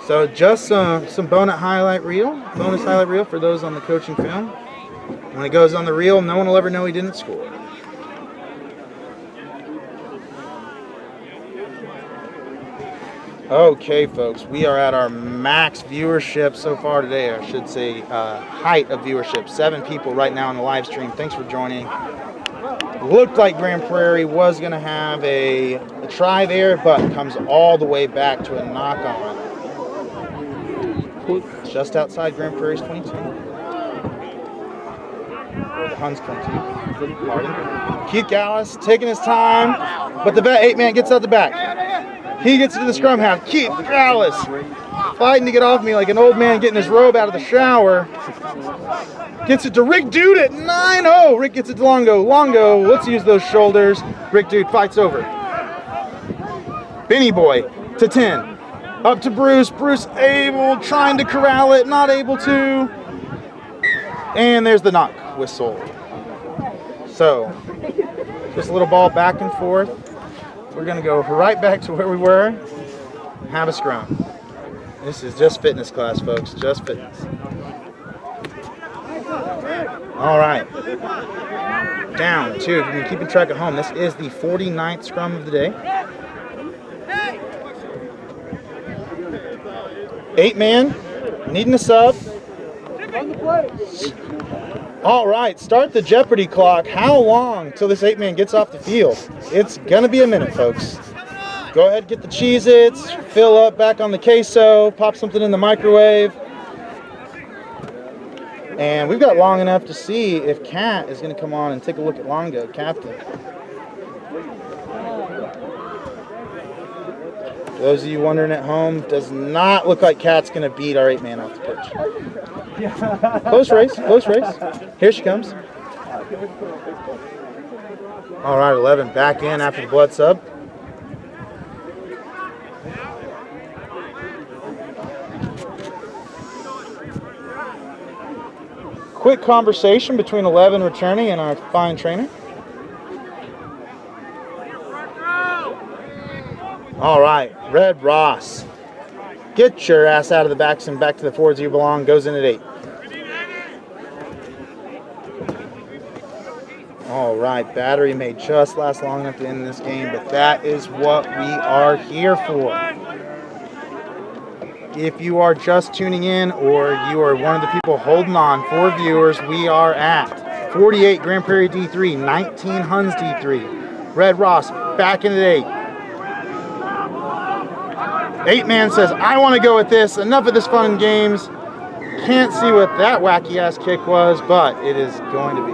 [SPEAKER 1] So just some bonus highlight reel for those on the coaching film. When it goes on the reel, no one will ever know he didn't score. Okay, folks, we are at our max viewership so far today. I should say height of viewership. 7 people right now on the live stream. Thanks for joining. Looked like Grand Prairie was going to have a try there, but comes all the way back to a knock-on. Just outside Grand Prairie's 22. The Huns 22. Keith Gallus taking his time, but the vet 8-man gets out the back. He gets into the scrum half. Keith Gallus fighting to get off me like an old man getting his robe out of the shower. Gets it to Rick Dude at 9-0. Rick gets it to Longo. Longo, let's use those shoulders. Rick Dude fights over. Benny Boy to 10. Up to Bruce. Bruce able, trying to corral it, not able to. And there's the knock whistle. So, just a little ball back and forth. We're going to go right back to where we were. Have a scrum. This is just fitness class, folks. Just fitness. All right. Down 2. If you've been keeping track at home, this is the 49th scrum of the day. 8-man. Needing a sub. All right, start the Jeopardy clock. How long till this 8-man gets off the field? It's gonna be a minute, folks. Go ahead, get the Cheez-Its, fill up back on the queso, pop something in the microwave. And we've got long enough to see if Kat is gonna come on and take a look at Longo, captain. For those of you wondering at home, does not look like Kat's gonna beat our 8-man off the pitch. Close race, close race. Here she comes. All right, 11 back in after the blood sub. Quick conversation between 11 returning and our fine trainer. All right, Red Ross. Get your ass out of the backs and back to the forwards you belong. Goes in at 8. All right, battery may just last long enough to end this game, but that is what we are here for. If you are just tuning in or you are one of the people holding on for viewers, we are at 48 Grand Prairie D3, 19 Huns D3. Red Ross back in at 8. 8-man says, I want to go with this. Enough of this fun and games. Can't see what that wacky-ass kick was, but it is going to be.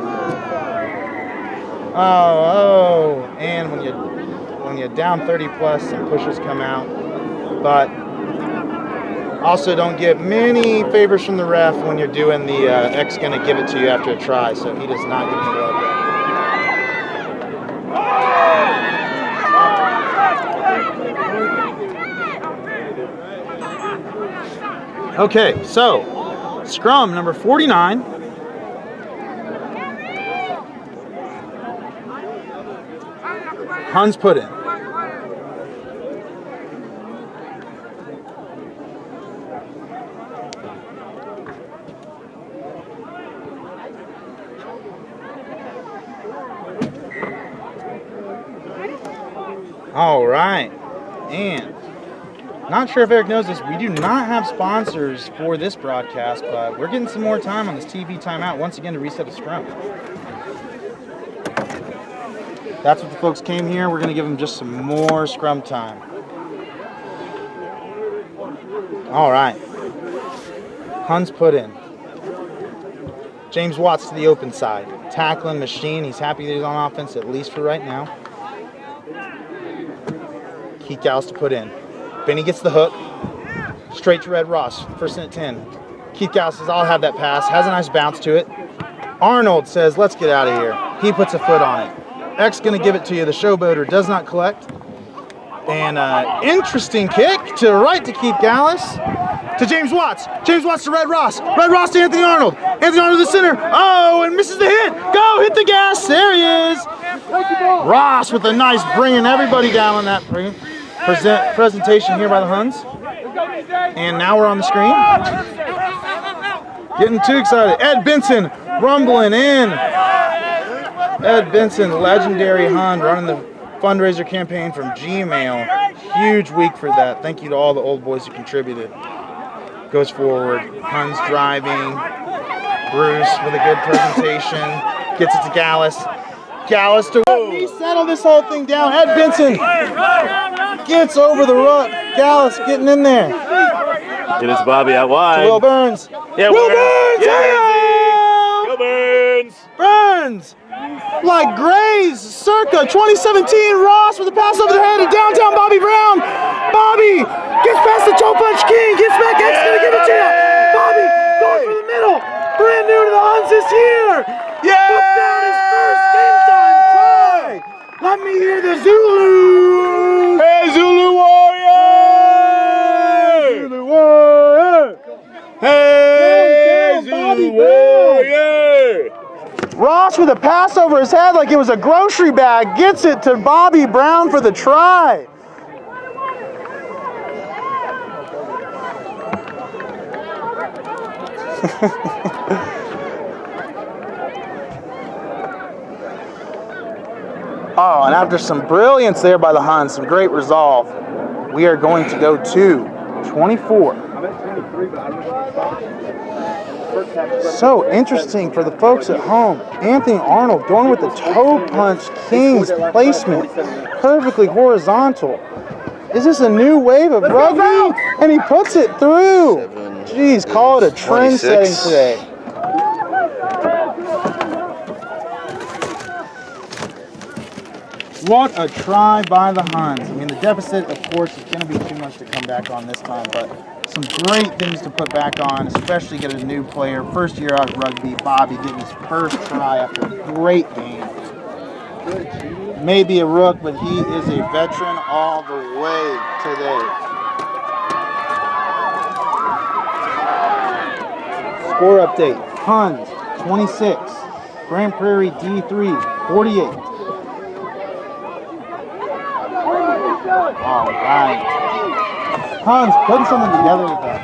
[SPEAKER 1] Oh, and when you down 30 plus, some pushes come out. But also don't get many favors from the ref when you're doing the X going to give it to you after a try, so he does not give me love there. Okay, so scrum number 49. Huns put in. All right, and not sure if Eric knows this, we do not have sponsors for this broadcast, but we're getting some more time on this TV timeout once again to reset a scrum. That's what the folks came here. We're going to give them just some more scrum time. All right. Huns put in. James Watts to the open side. Tackling machine. He's happy that he's on offense, at least for right now. Keith Gallus to put in. Benny gets the hook. Straight to Red Ross. First in at 10. Keith Gallus says, I'll have that pass. Has a nice bounce to it. Arnold says, let's get out of here. He puts a foot on it. X going to give it to you. The showboater does not collect. And interesting kick to right to Keith Gallus. To James Watts. James Watts to Red Ross. Red Ross to Anthony Arnold. Anthony Arnold to the center. Oh, and misses the hit. Go, hit the gas. There he is. Ross with a nice bringing everybody down on that presentation here by the Huns. And now we're on the screen. Getting too excited. Ed Benson rumbling in. Ed Benson, legendary Hun, running the fundraiser campaign from Gmail. Huge week for that. Thank you to all the old boys who contributed. Goes forward. Huns driving. Bruce with a good presentation. Gets it to Gallus. Gallus to settle this whole thing down. Ed Benson gets over the rut. Gallus getting in there.
[SPEAKER 4] It is Bobby out wide.
[SPEAKER 1] Will Burns.
[SPEAKER 4] Yeah,
[SPEAKER 1] Will Burns!
[SPEAKER 4] Yeah, Go Burns!
[SPEAKER 1] Burns! like Grays, circa 2017. Ross with a pass over the head of downtown Bobby Brown. Bobby gets past the toe punch king, gets back, X gonna give it to you. Bobby going for the middle. Brand new to the Huns this year. Yeah! Puts down his first game time try. Let me hear the Zulu.
[SPEAKER 7] Hey, Zulu Warrior!
[SPEAKER 1] Zulu Warrior.
[SPEAKER 7] Hey, Zulu Warrior!
[SPEAKER 1] Ross with a pass over his head like it was a grocery bag, gets it to Bobby Brown for the try. Oh, and after some brilliance there by the Huns, some great resolve, we are going to go to 24. So interesting for the folks at home. Anthony Arnold going with the toe punch king's placement. Perfectly horizontal. Is this a new wave of rugby? And he puts it through. Jeez, call it a trend setting today. What a try by the Huns. I mean, the deficit, of course, is going to be too much to come back on this time, but some great things to put back on, especially get a new player. First year out of rugby, Bobby getting his first try after a great game. Maybe a rook, but he is a veteran all the way today. Score update. Huns, 26. Grand Prairie D3, 48. All right. Huns putting something together that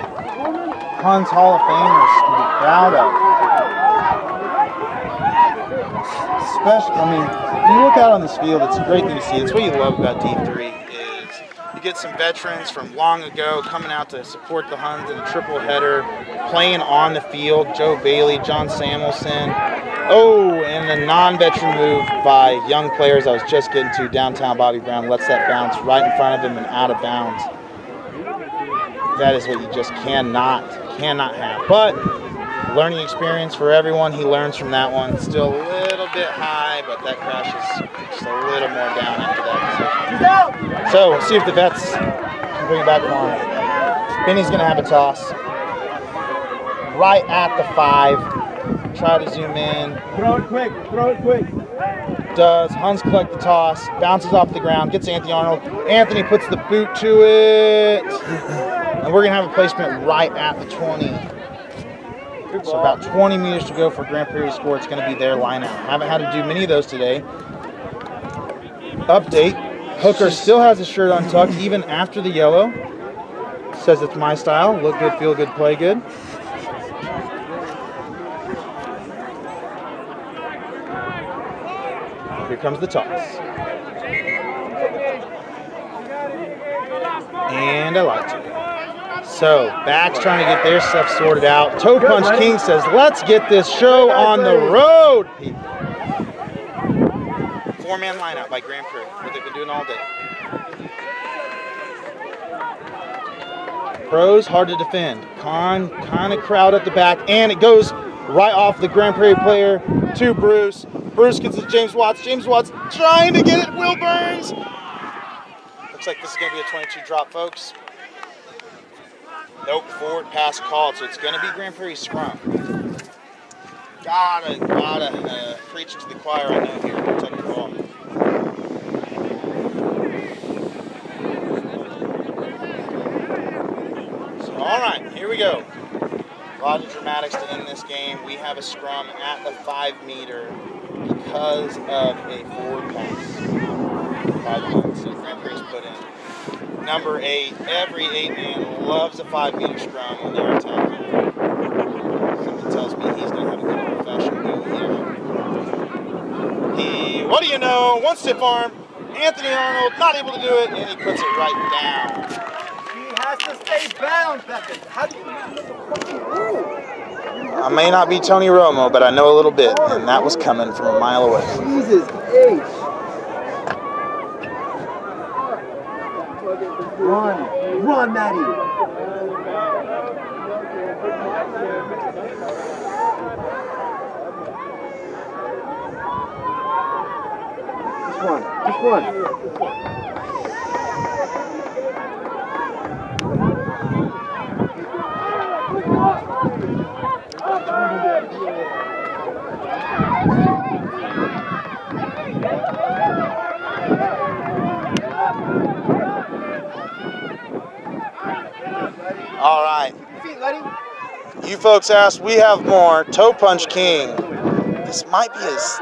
[SPEAKER 1] the Huns Hall of Famers can be proud of. Especially, I mean, when you look out on this field, it's a great thing to see. It's what you love about D3 is you get some veterans from long ago coming out to support the Huns in a triple header, playing on the field. Joe Bailey, John Samuelson. Oh, and the non-veteran move by young players I was just getting to, downtown Bobby Brown lets that bounce right in front of him and out of bounds. That is what you just cannot have. But learning experience for everyone. He learns from that one. Still a little bit high, but that crash is just a little more down after that decision. So we'll see if the vets can bring it back for him. Benny's going to have a toss. Right at the 5. Try to zoom in.
[SPEAKER 7] Throw it quick, throw it quick.
[SPEAKER 1] Does. Huns collect the toss. Bounces off the ground. Gets Anthony Arnold. Anthony puts the boot to it. And we're going to have a placement right at the 20. So about 20 meters to go for Grand Prairie score. It's going to be their lineout. Haven't had to do many of those today. Update. Hooker still has his shirt untucked even after the yellow. Says it's my style. Look good, feel good, play good. Here comes the toss. And I like it. So, backs trying to get their stuff sorted out. Toe Punch King says, let's get this show on the road, people. 4-man lineup by Grand Prairie, what they've been doing all day. Pros, hard to defend. Con, kind of crowd at the back, and it goes right off the Grand Prairie player to Bruce. Bruce gets it to James Watts. James Watts trying to get it. Will Burns. Looks like this is going to be a 22 drop, folks. Nope, forward pass called, so it's going to be Grand Prairie scrum. Gotta preach to the choir I know here. Protect the ball. So, all right, here we go. A lot of dramatics to end this game. We have a scrum at the 5 meter because of a forward pass by the Huns. So Grand Prairie's put in. Number 8, every 8-man loves a 5-meter scrum when they're attacking. Something tells me he's going to have a good old-fashioned go here. What do you know? One stiff arm. Anthony Arnold not able to do it, and he puts it right down.
[SPEAKER 7] He has to stay bound, Becca. How do you know the fucking rule?
[SPEAKER 1] I may not be Tony Romo, but I know a little bit, and that was coming from a mile away.
[SPEAKER 7] Jesus H. Run, Maddie. one. Just one.
[SPEAKER 1] All right. You folks asked, we have more. Toe Punch King. This might be his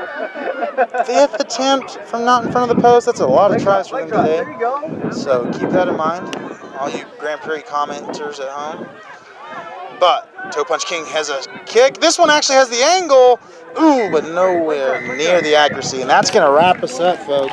[SPEAKER 1] 5th attempt from not in front of the post. That's a lot of tries for him today. So keep that in mind, all you Grand Prairie commenters at home. But Toe Punch King has a kick. This one actually has the angle. Ooh, but nowhere near the accuracy. And that's going to wrap us up, folks.